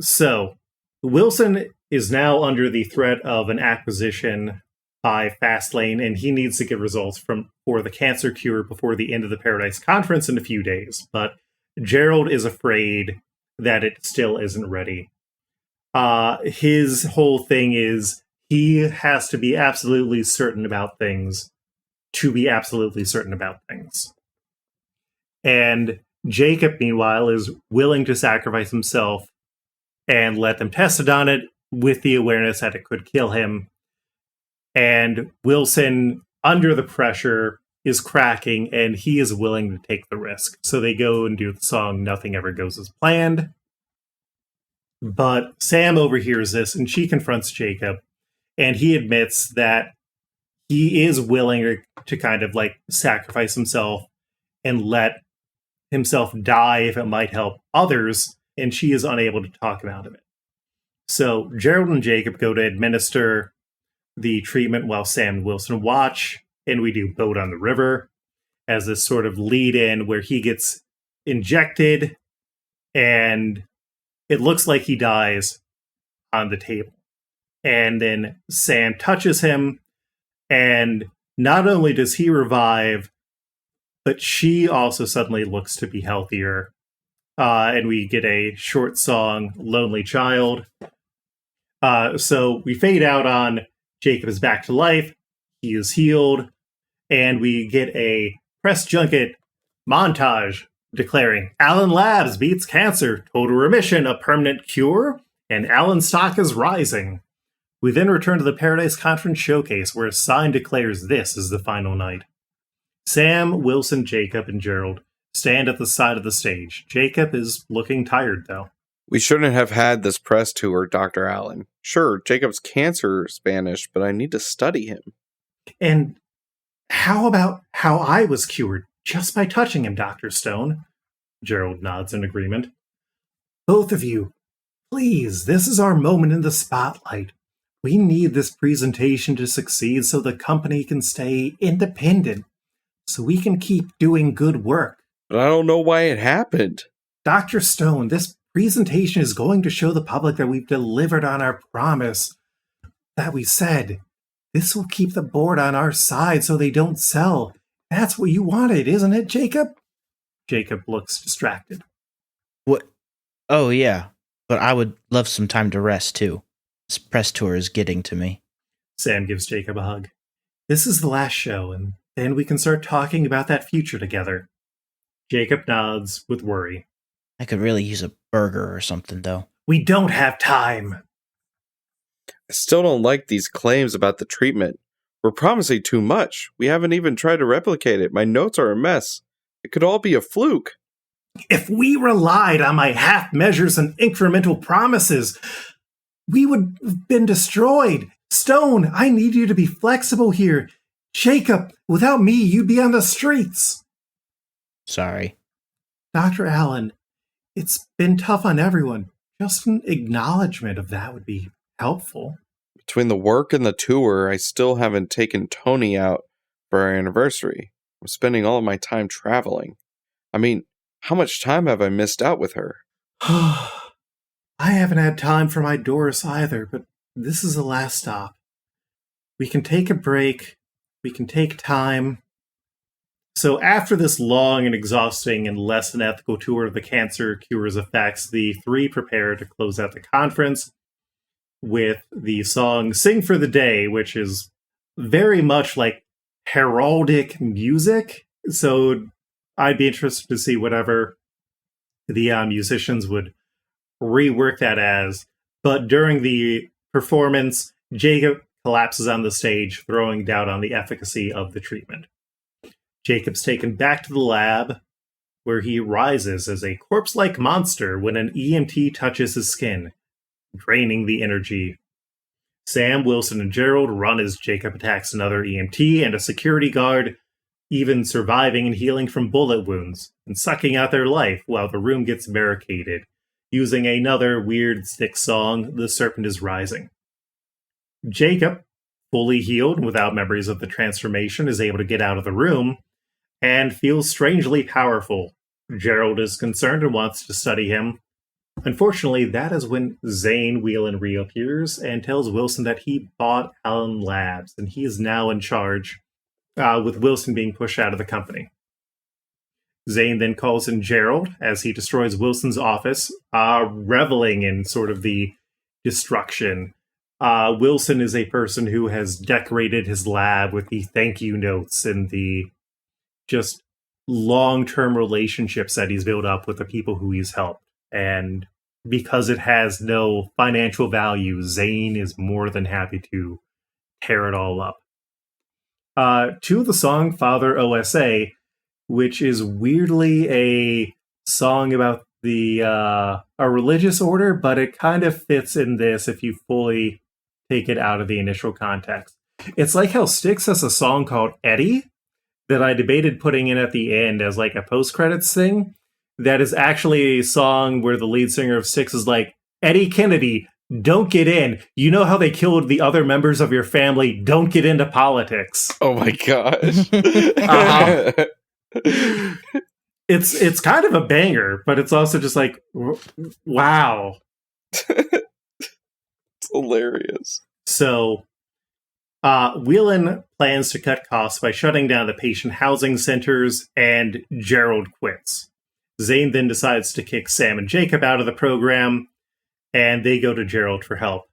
So Wilson is now under the threat of an acquisition by Fastlane, and he needs to get results for the cancer cure before the end of the Paradise Conference in a few days. But Gerald is afraid that it still isn't ready. His whole thing is he has to be absolutely certain about things to be absolutely certain about things. And Jacob, meanwhile, is willing to sacrifice himself and let them test it on it with the awareness that it could kill him. And Wilson, under the pressure, is cracking, and he is willing to take the risk. So they go and do the song Nothing Ever Goes as Planned. But Sam overhears this, and she confronts Jacob, and he admits that he is willing to kind of like sacrifice himself and let himself die if it might help others, and she is unable to talk him out of it. So Gerald and Jacob go to administer the treatment while Sam and Wilson watch, and we do Boat on the River as this sort of lead-in where he gets injected, and it looks like he dies on the table. And then Sam touches him, and not only does he revive, but she also suddenly looks to be healthier. And we get a short song, Lonely Child. So we fade out on Jacob is back to life. He is healed. And we get a press junket montage declaring Allen Labs beats cancer, total remission, a permanent cure, and Allen stock is rising. We then return to the Paradise Conference showcase where a sign declares this is the final night. Sam, Wilson, Jacob, and Gerald stand at the side of the stage. Jacob is looking tired, though. We shouldn't have had this press tour, Dr. Allen. Sure, Jacob's cancer is banished, but I need to study him. And how about how I was cured just by touching him, Dr. Stone? Gerald nods in agreement. Both of you, please, this is our moment in the spotlight. We need this presentation to succeed so the company can stay independent, so we can keep doing good work. But I don't know why it happened. Dr. Stone, this presentation is going to show the public that we've delivered on our promise that we said. This will keep the board on our side so they don't sell. That's what you wanted, isn't it, Jacob? Jacob looks distracted. What? Oh, yeah. But I would love some time to rest, too. This press tour is getting to me. Sam gives Jacob a hug. This is the last show, and then we can start talking about that future together. Jacob nods with worry. I could really use a burger or something, though. We don't have time. I still don't like these claims about the treatment. We're promising too much. We haven't even tried to replicate it. My notes are a mess. It could all be a fluke. If we relied on my half measures and incremental promises, we would have been destroyed. Stone, I need you to be flexible here. Jacob, without me, you'd be on the streets. Sorry. Dr. Allen, it's been tough on everyone. Just an acknowledgement of that would be helpful. Between the work and the tour, I still haven't taken Tony out for our anniversary. I'm spending all of my time traveling. I mean, How much time have I missed out with her? I haven't had time for my Doris either, but this is the last stop. We can take a break. We can take time. So after this long and exhausting and less than ethical tour of the cancer cure's effects, the three prepare to close out the conference with the song Sing for the Day, which is very much like heraldic music. So I'd be interested to see whatever the musicians would rework that as. But during the performance, Jacob collapses on the stage, throwing doubt on the efficacy of the treatment. Jacob's taken back to the lab, where he rises as a corpse-like monster when an EMT touches his skin, draining the energy. Sam, Wilson, and Gerald run as Jacob attacks another EMT and a security guard, even surviving and healing from bullet wounds, and sucking out their life while the room gets barricaded, using another weird Styx song, The Serpent is Rising. Jacob, fully healed without memories of the transformation, is able to get out of the room, and feels strangely powerful. Gerald is concerned and wants to study him. Unfortunately, that is when Zane Whelan reappears and tells Wilson that he bought Allen Labs, and he is now in charge, with Wilson being pushed out of the company. Zane then calls in Gerald as he destroys Wilson's office, reveling in sort of the destruction. Wilson is a person who has decorated his lab with the thank you notes and the just long-term relationships that he's built up with the people who he's helped. And because it has no financial value, Zane is more than happy to tear it all up. To the song Father OSA, which is weirdly a song about the a religious order, but it kind of fits in this if you fully take it out of the initial context. It's like how Styx has a song called Eddie that I debated putting in at the end as like a post-credits thing. That is actually a song where the lead singer of Styx is like, Eddie Kennedy, don't get in. You know how they killed the other members of your family. Don't get into politics. Oh my gosh. It's kind of a banger, but it's also just like, wow. It's hilarious. So, Whelan plans to cut costs by shutting down the patient housing centers, and Gerald quits. Zane then decides to kick Sam and Jacob out of the program, and they go to Gerald for help.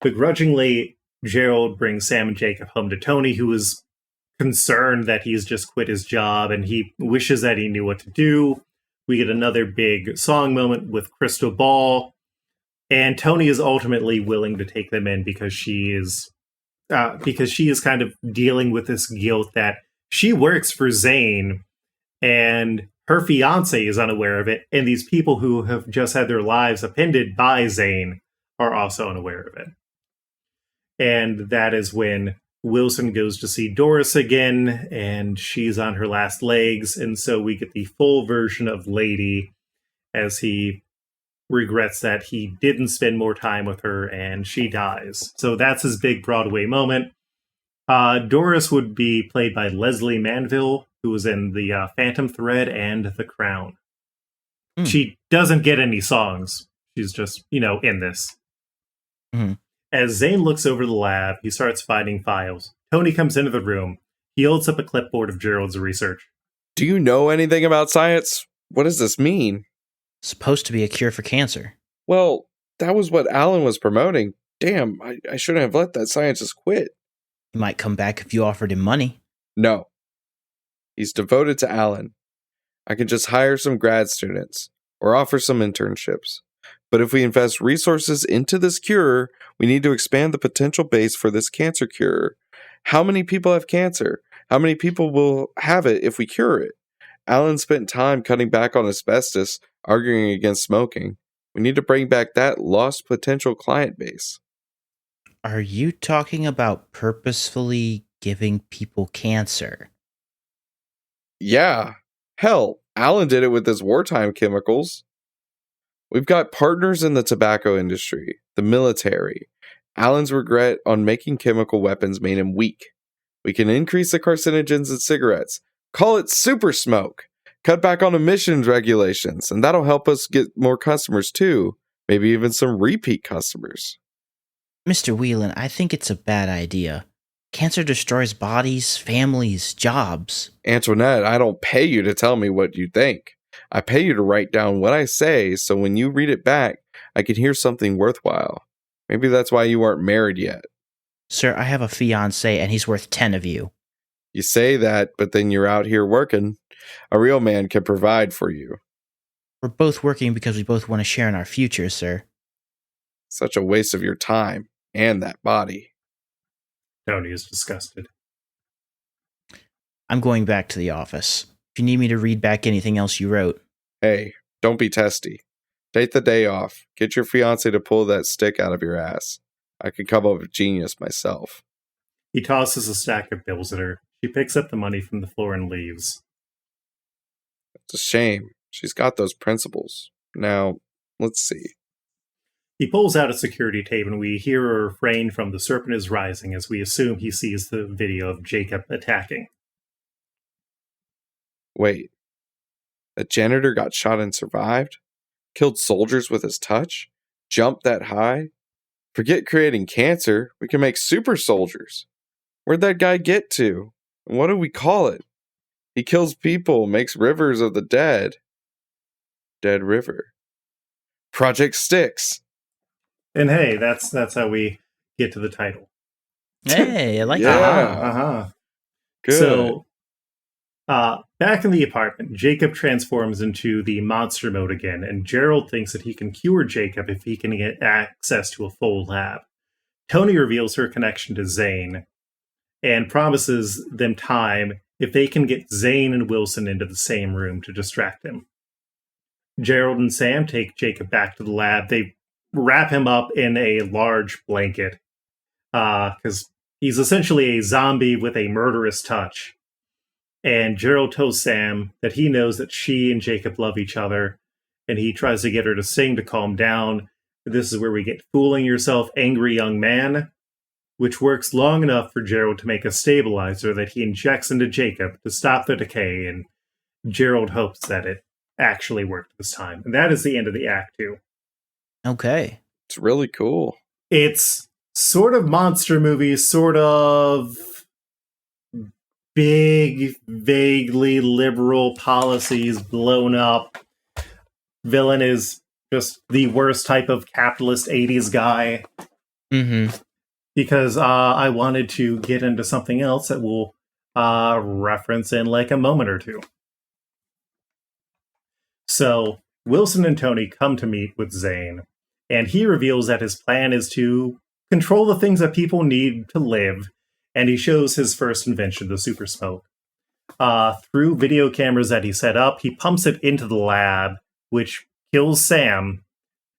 Begrudgingly, Gerald brings Sam and Jacob home to Tony, who is concerned that he's just quit his job, and he wishes that he knew what to do. We get another big song moment with Crystal Ball, and Tony is ultimately willing to take them in because she is kind of dealing with this guilt that she works for Zane, and her fiance is unaware of it, and these people who have just had their lives appended by Zane are also unaware of it. And that is when Wilson goes to see Doris again, and she's on her last legs, and so we get the full version of Lady as he regrets that he didn't spend more time with her, and she dies. So that's his big Broadway moment. Doris would be played by Leslie Manville, who was in the Phantom Thread and The Crown. She doesn't get any songs. She's just, in this. Mm-hmm. As Zane looks over the lab, he starts finding files. Tony comes into the room. He holds up a clipboard of Gerald's research. Do you know anything about science? What does this mean? Supposed to be a cure for cancer. Well, that was what Alan was promoting. Damn, I shouldn't have let that scientist quit. He might come back if you offered him money. No. He's devoted to Alan. I can just hire some grad students or offer some internships. But if we invest resources into this cure, we need to expand the potential base for this cancer cure. How many people have cancer? How many people will have it if we cure it? Alan spent time cutting back on asbestos, arguing against smoking. We need to bring back that lost potential client base. Are you talking about purposefully giving people cancer? Yeah. Hell, Alan did it with his wartime chemicals. We've got partners in the tobacco industry, the military. Alan's regret on making chemical weapons made him weak. We can increase the carcinogens in cigarettes. Call it super smoke. Cut back on emissions regulations, and that'll help us get more customers too. Maybe even some repeat customers. Mr. Whelan, I think it's a bad idea. Cancer destroys bodies, families, jobs. Antoinette, I don't pay you to tell me what you think. I pay you to write down what I say, so when you read it back, I can hear something worthwhile. Maybe that's why you aren't married yet. Sir, I have a fiancé, and he's worth 10 of you. You say that, but then you're out here working. A real man can provide for you. We're both working because we both want to share in our futures, sir. Such a waste of your time and that body. Tony is disgusted. I'm going back to the office. If you need me to read back anything else you wrote. Hey, don't be testy. Take the day off. Get your fiancé to pull that stick out of your ass. I could come up with genius myself. He tosses a stack of bills at her. She picks up the money from the floor and leaves. It's a shame. She's got those principles. Now, let's see. He pulls out a security tape and we hear a refrain from The Serpent is Rising as we assume he sees the video of Jacob attacking. Wait. A janitor got shot and survived? Killed soldiers with his touch? Jumped that high? Forget creating cancer. We can make super soldiers. Where'd that guy get to? And what do we call it? He kills people, makes rivers of the dead. Dead River. Project Styx. And hey, that's how we get to the title. Hey, I like Yeah. that. Good. So, back in the apartment, Jacob transforms into the monster mode again, and Gerald thinks that he can cure Jacob if he can get access to a full lab. Tony reveals her connection to Zane, and promises them time if they can get Zane and Wilson into the same room to distract him. Gerald and Sam take Jacob back to the lab. They wrap him up in a large blanket, because he's essentially a zombie with a murderous touch. And Gerald tells Sam that he knows that she and Jacob love each other, and he tries to get her to sing to calm down. This is where we get Fooling Yourself, Angry Young Man, which works long enough for Gerald to make a stabilizer that he injects into Jacob to stop the decay, and Gerald hopes that it actually worked this time. And that is the end of the Act 2. Okay. It's really cool. It's sort of monster movie, sort of big, vaguely liberal policies blown up. Villain is just the worst type of capitalist 80s guy. Mm-hmm. Because I wanted to get into something else that we'll reference in like a moment or two. So, Wilson and Tony come to meet with Zane, and he reveals that his plan is to control the things that people need to live, and he shows his first invention, the super smoke. Through video cameras that he set up, he pumps it into the lab, which kills Sam,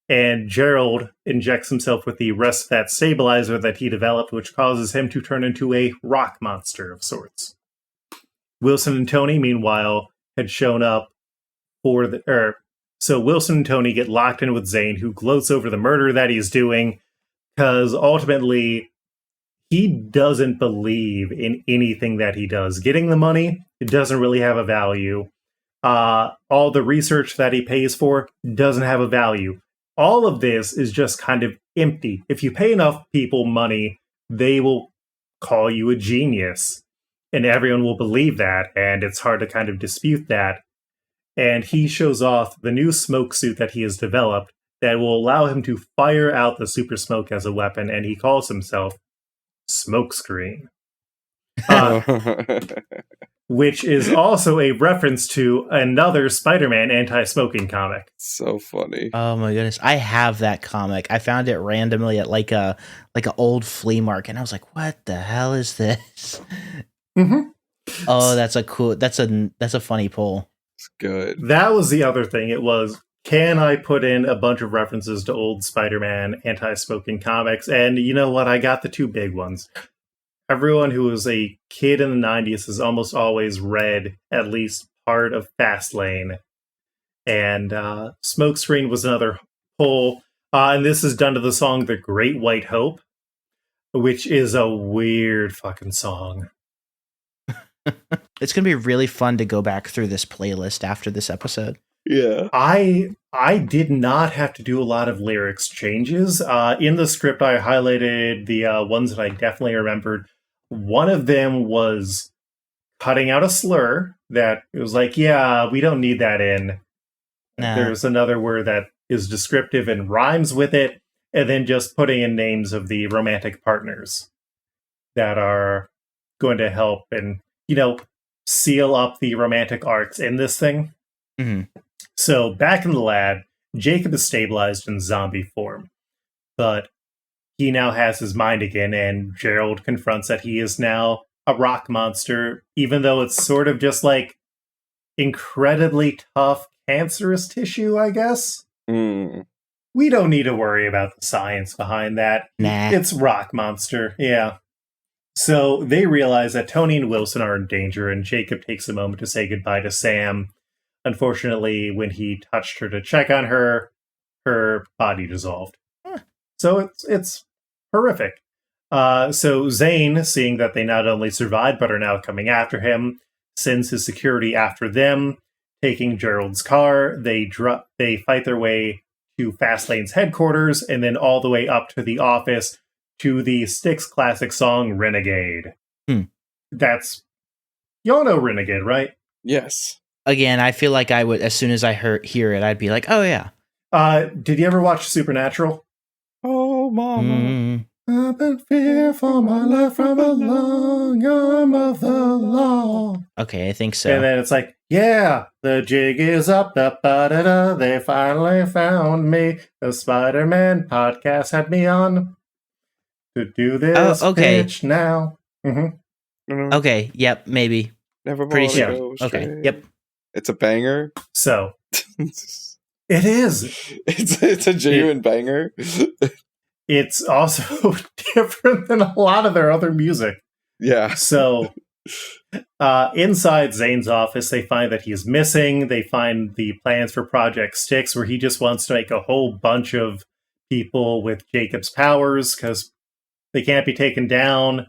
and Gerald injects himself with the rest of that stabilizer that he developed, which causes him to turn into a rock monster of sorts. Wilson and Tony, meanwhile, had shown up for the... So Wilson and Tony get locked in with Zane, who gloats over the murder that he's doing, because ultimately he doesn't believe in anything that he does. Getting the money, it doesn't really have a value. All the research that he pays for doesn't have a value. All of this is just kind of empty. If you pay enough people money, they will call you a genius. And everyone will believe that, and it's hard to kind of dispute that. And he shows off the new smoke suit that he has developed that will allow him to fire out the super smoke as a weapon, and he calls himself Smokescreen. Which is also a reference to another Spider-Man anti-smoking comic. So funny. Oh my goodness. I have that comic. I found it randomly at like an old flea market, and I was like, what the hell is this? Mm-hmm. Oh, that's a funny pull. It's good. That was the other thing. It was, can I put in a bunch of references to old Spider-Man anti-smoking comics? And you know what? I got the two big ones. Everyone who was a kid in the 90s has almost always read at least part of Fastlane. And Smokescreen was another pull. And this is done to the song The Great White Hope, which is a weird fucking song. It's going to be really fun to go back through this playlist after this episode. Yeah. I did not have to do a lot of lyrics changes. In the script, I highlighted the ones that I definitely remembered. One of them was cutting out a slur that it was like, yeah, we don't need that in. Nah. There's another word that is descriptive and rhymes with it, and then just putting in names of the romantic partners that are going to help and, seal up the romantic arcs in this thing. Mm-hmm. So back in the lab, Jacob is stabilized in zombie form, but he now has his mind again, and Gerald confronts that he is now a rock monster, even though it's sort of just like incredibly tough, cancerous tissue, I guess. Mm. We don't need to worry about the science behind that. Nah. It's rock monster, yeah. So they realize that Tony and Wilson are in danger, and Jacob takes a moment to say goodbye to Sam. Unfortunately, when he touched her to check on her, her body dissolved. So it's horrific. So Zane, seeing that they not only survived but are now coming after him, sends his security after them, taking Gerald's car. They fight their way to Fastlane's headquarters, and then all the way up to the office to the Styx classic song Renegade. That's, y'all know Renegade, right? Yes. Again, I feel like I would, as soon as I hear it, I'd be like, oh yeah. Did you ever watch Supernatural? Oh, mama. Mm. I've been fear for my life from a long arm of the law. Okay, I think so. And then it's like, yeah, the jig is up, da-ba-da-da, they finally found me. The Spider-Man podcast had me on to do this pitch now. Mm-hmm. Okay, yep, maybe. Never Pretty sure. sure. Okay, yep. It's a banger. So, it is. It's a genuine banger. It's also different than a lot of their other music. Yeah. So, inside Zane's office, they find that he's missing. They find the plans for Project Styx, where he just wants to make a whole bunch of people with Jacob's powers, because they can't be taken down.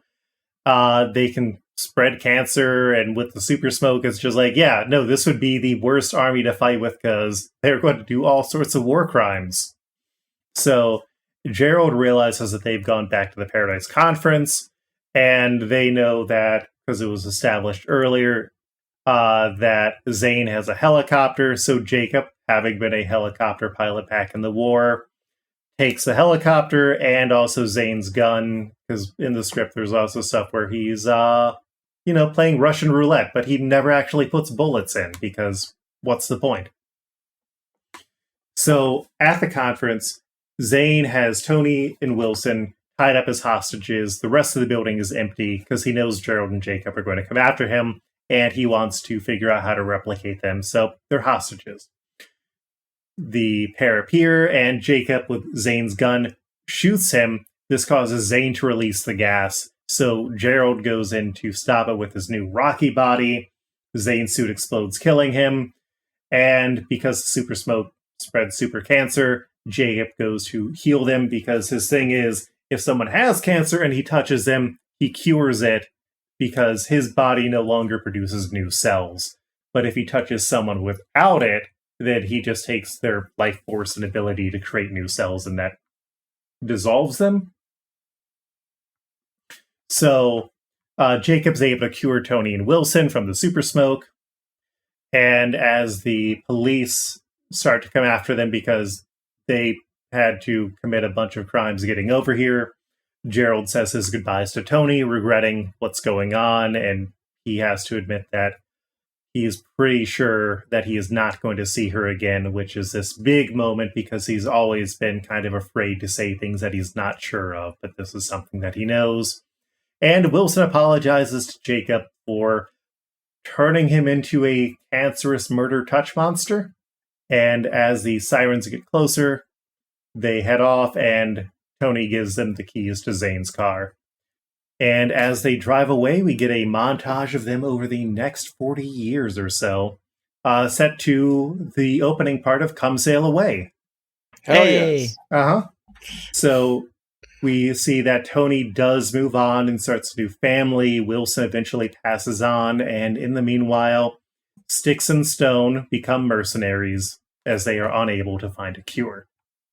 They can spread cancer, and with the super smoke, it's just like, yeah, no, this would be the worst army to fight with, because they're going to do all sorts of war crimes. So Gerald realizes that they've gone back to the Paradise Conference, and they know that, because it was established earlier, that Zane has a helicopter, so Jacob, having been a helicopter pilot back in the war, takes the helicopter and also Zane's gun, because in the script there's also stuff where he's, playing Russian roulette, but he never actually puts bullets in, because what's the point? So, at the conference, Zane has Tony and Wilson tied up as hostages. The rest of the building is empty, because he knows Gerald and Jacob are going to come after him, and he wants to figure out how to replicate them, so they're hostages. The pair appear, and Jacob, with Zane's gun, shoots him. This causes Zane to release the gas, so Gerald goes in to stop it with his new Rocky body. Zane's suit explodes, killing him, and because the super smoke spreads super cancer, Jacob goes to heal them, because his thing is, if someone has cancer and he touches them, he cures it, because his body no longer produces new cells. But if he touches someone without it, then he just takes their life force and ability to create new cells, and that dissolves them. So Jacob's able to cure Tony and Wilson from the super smoke, and as the police start to come after them because they had to commit a bunch of crimes getting over here, Gerald says his goodbyes to Tony, regretting what's going on, and he has to admit that he's pretty sure that he is not going to see her again, which is this big moment, because he's always been kind of afraid to say things that he's not sure of, but this is something that he knows. And Wilson apologizes to Jacob for turning him into a cancerous murder touch monster. And as the sirens get closer, they head off, and Tony gives them the keys to Zane's car. And as they drive away, we get a montage of them over the next 40 years or so, set to the opening part of Come Sail Away. Hell yes. So We see that Tony does move on and starts a new family. Wilson eventually passes on, and in the meanwhile, Styx and Stone become mercenaries as they are unable to find a cure.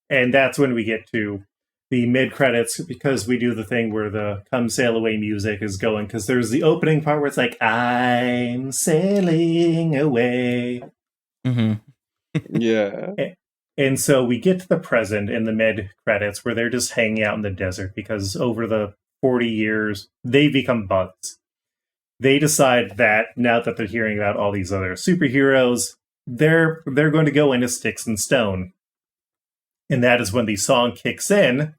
And that's when we get to the mid-credits, because we do the thing where the Come Sail Away music is going, because there's the opening part where it's like, I'm sailing away. Mm-hmm. Yeah. And so we get to the present in the mid-credits where they're just hanging out in the desert, because over the 40 years, they become bugs. They decide that now that they're hearing about all these other superheroes, they're going to go into Styx and Stone. And that is when the song kicks in,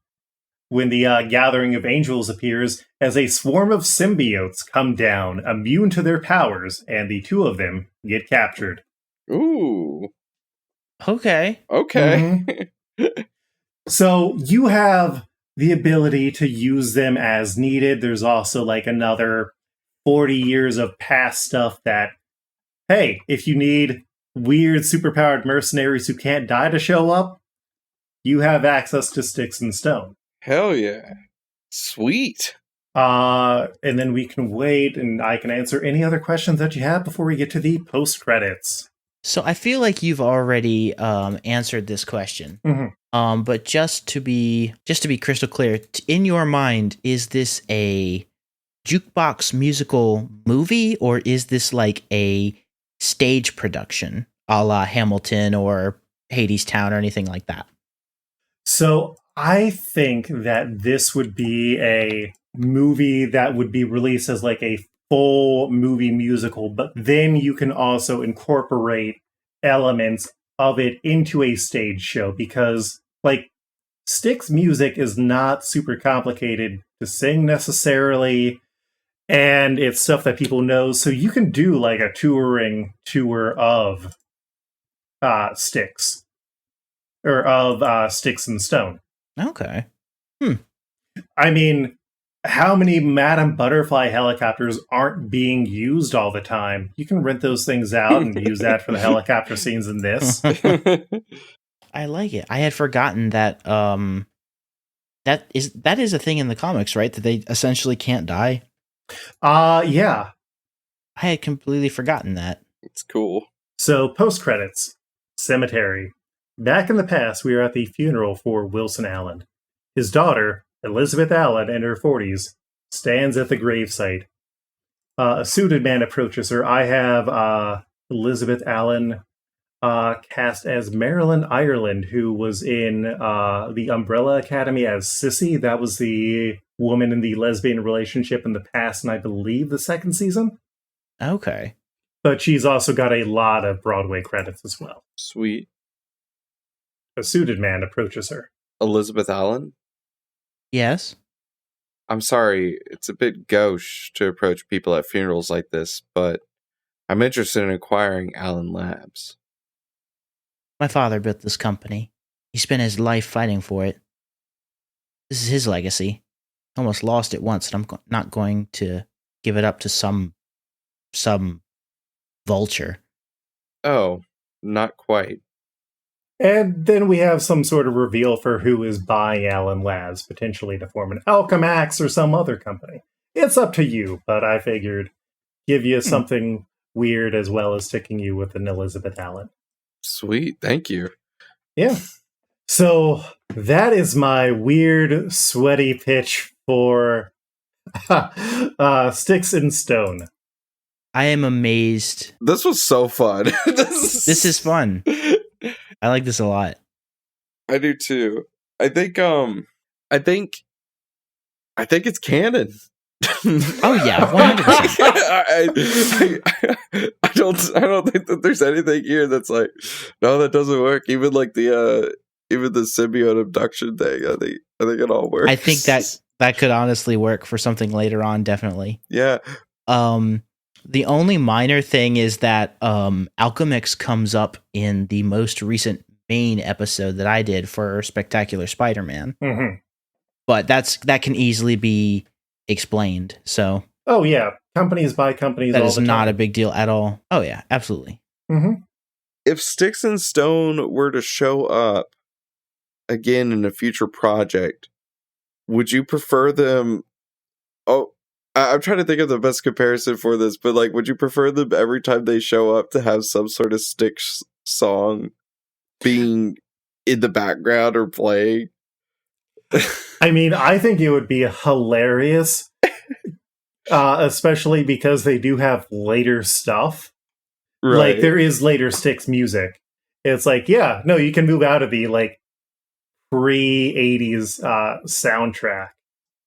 when the Gathering of Angels appears, as a swarm of symbiotes come down, immune to their powers, and the two of them get captured. Ooh. Okay. Okay. So you have the ability to use them as needed. There's also like another 40 years of past stuff that, hey, if you need weird superpowered mercenaries who can't die to show up, you have access to Styx and Stone. Hell yeah. Sweet. And then we can wait, and I can answer any other questions that you have before we get to the post-credits. So I feel like you've already answered this question. Mm-hmm. But just to be crystal clear, in your mind, is this a jukebox musical movie, or is this like a stage production, a la Hamilton or Hadestown or anything like that? So I think that this would be a movie that would be released as like a full movie musical, but then you can also incorporate elements of it into a stage show, because like Styx music is not super complicated to sing necessarily, and it's stuff that people know, so you can do like a touring tour of Styx, or of Styx and Stone. Okay. I mean, how many Madame Butterfly helicopters aren't being used all the time? You can rent those things out and use that for the helicopter scenes in this. I like it. I had forgotten that that is a thing in the comics, right? That they essentially can't die. Yeah. I had completely forgotten that. It's cool. So, post-credits. Cemetery. Back in the past, we are at the funeral for Wilson Allen. His daughter, Elizabeth Allen, in her 40s, stands at the gravesite. A suited man approaches her. I have Elizabeth Allen cast as Marilyn Ireland, who was in the Umbrella Academy as Sissy. That was the woman in the lesbian relationship in the past, and I believe the second season. Okay. But she's also got a lot of Broadway credits as well. Sweet. A suited man approaches her. Elizabeth Allen? Yes. I'm sorry, it's a bit gauche to approach people at funerals like this, but I'm interested in acquiring Allen Labs. My father built this company. He spent his life fighting for it. This is his legacy. Almost lost it once, and I'm not going to give it up to some vulture. Oh, not quite. And then we have some sort of reveal for who is buying Allen Labs, potentially to form an Alchemax or some other company. It's up to you, but I figured give you something weird as well as sticking you with an Elizabeth Allen. Sweet, thank you. Yeah. So that is my weird, sweaty pitch for Styx and Stone. I am amazed. This was so fun. This is fun. I like this a lot. I do too. I think it's canon. Oh yeah, 100%. I don't think that there's anything here that's like, no, that doesn't work. Even like the symbiote abduction thing. I think it all works. I think that could honestly work for something later on, definitely. Yeah. The only minor thing is that Alchemix comes up in the most recent main episode that I did for Spectacular Spider-Man. Mm-hmm. But that can easily be explained. So, oh yeah, companies buy companies. That all is the not time. a big deal at all. Oh yeah, absolutely. Mm-hmm. If Styx and Stone were to show up again in a future project, would you prefer them? Oh, I'm trying to think of the best comparison for this, but like, would you prefer them every time they show up to have some sort of Styx song being in the background or playing? I mean, I think it would be hilarious, especially because they do have later stuff. Right. Like, there is later Styx music. It's like, yeah, no, you can move out of the, like, pre-80s soundtrack.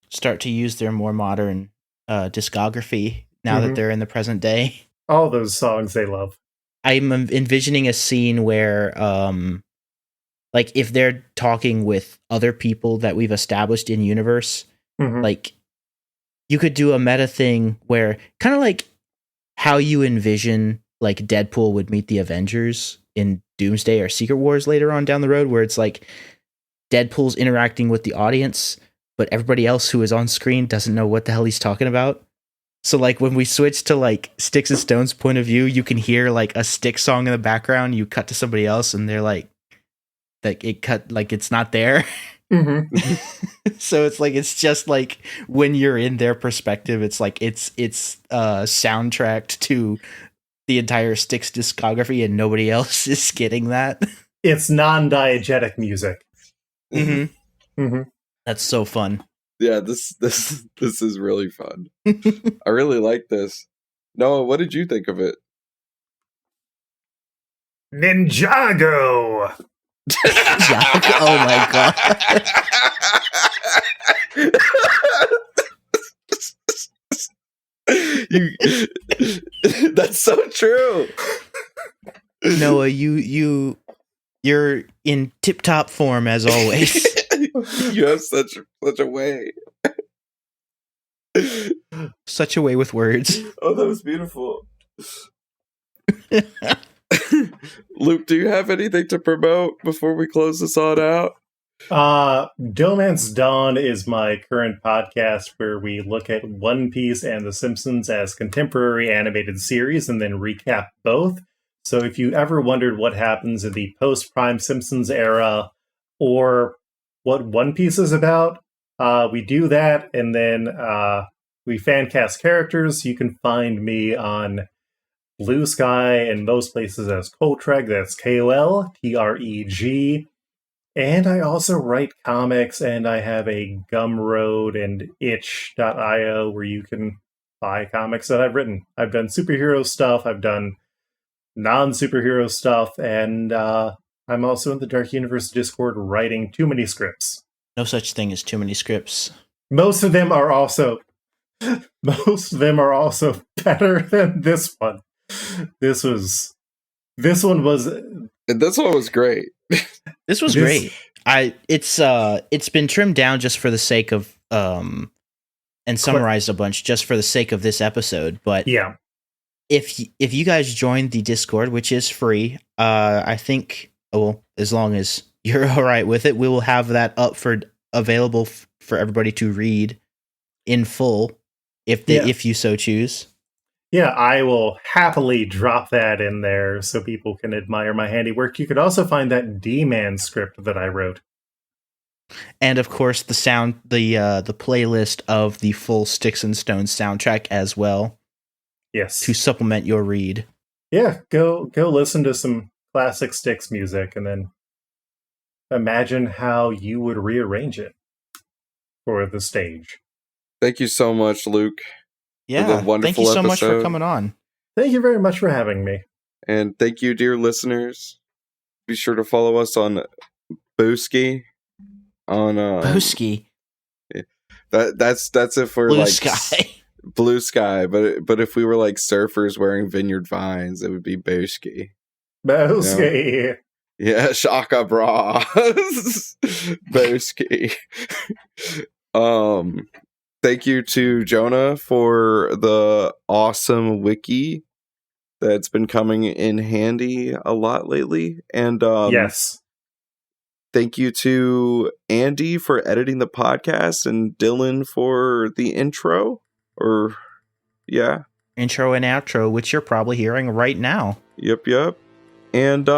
Start to use their more modern discography now that they're in the present day. All those songs they love. I'm envisioning a scene where, like, if they're talking with other people that we've established in universe, like, you could do a meta thing where, kind of like how you envision, like, Deadpool would meet the Avengers in Doomsday or Secret Wars later on down the road, where it's like Deadpool's interacting with the audience, but everybody else who is on screen doesn't know what the hell he's talking about. So, like, when we switch to, like, Styx and Stone's point of view, you can hear, like, a Styx song in the background, you cut to somebody else, and they're like it cut, like, it's not there. So it's like, it's just like when you're in their perspective, it's like it's soundtracked to the entire Styx discography, and nobody else is getting that. It's non-diegetic music. That's so fun. Yeah, this is really fun. I really like this. Noah, what did you think of it? Ninjago! Oh my god. That's so true. Noah, you're in tip-top form as always. You have such a way. Such a way with words. Oh, that was beautiful. Luke, do you have anything to promote before we close this on out? Dohmance Dawn is my current podcast where we look at One Piece and The Simpsons as contemporary animated series and then recap both. So if you ever wondered what happens in the post-Prime Simpsons era or what One Piece is about, we do that, and then we fan cast characters. You can find me on Blue Sky and most places as Koltreg. That's KOLTREG. And I also write comics, and I have a Gumroad and itch.io where you can buy comics that I've written. I've done superhero stuff, I've done non-superhero stuff, and I'm also in the Dark Universe Discord writing too many scripts. No such thing as too many scripts. Most of them are also better than this one. This one was great. This was great. It's been trimmed down just for the sake of and summarized a bunch just for the sake of this episode. But yeah, if you guys join the Discord, which is free, I think, well, as long as you're all right with it, we will have that up available for everybody to read in full if you so choose. Yeah, I will happily drop that in there so people can admire my handiwork. You could also find that D-Man script that I wrote. And of course the playlist of the full Styx and Stones soundtrack as well. Yes. To supplement your read. Yeah, go listen to some classic Styx music and then imagine how you would rearrange it for the stage. Thank you so much, Luke. Yeah, thank you so much for coming on. Thank you very much for having me. And thank you, dear listeners. Be sure to follow us on Booski. On Booski. That's it for Blue like Sky. Blue Sky, but if we were like surfers wearing vineyard vines, it would be Booski. Booski. You know? Yeah, Shaka Bra. Booski. Thank you to Jonah for the awesome wiki that's been coming in handy a lot lately. And yes. Thank you to Andy for editing the podcast and Dylan for the intro. Intro and outro, which you're probably hearing right now. Yep. And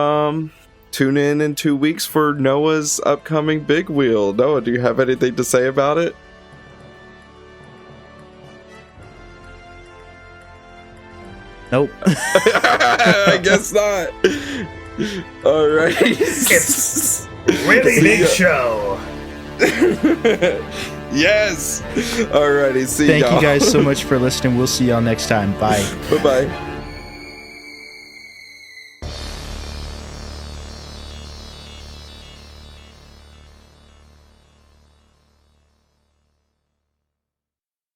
tune in 2 weeks for Noah's upcoming big wheel. Noah, do you have anything to say about it? Nope. I guess not. All right. It's really big show. Yes. Alrighty. See Thank y'all. you guys so much for listening. We'll see y'all next time. Bye. Bye-bye.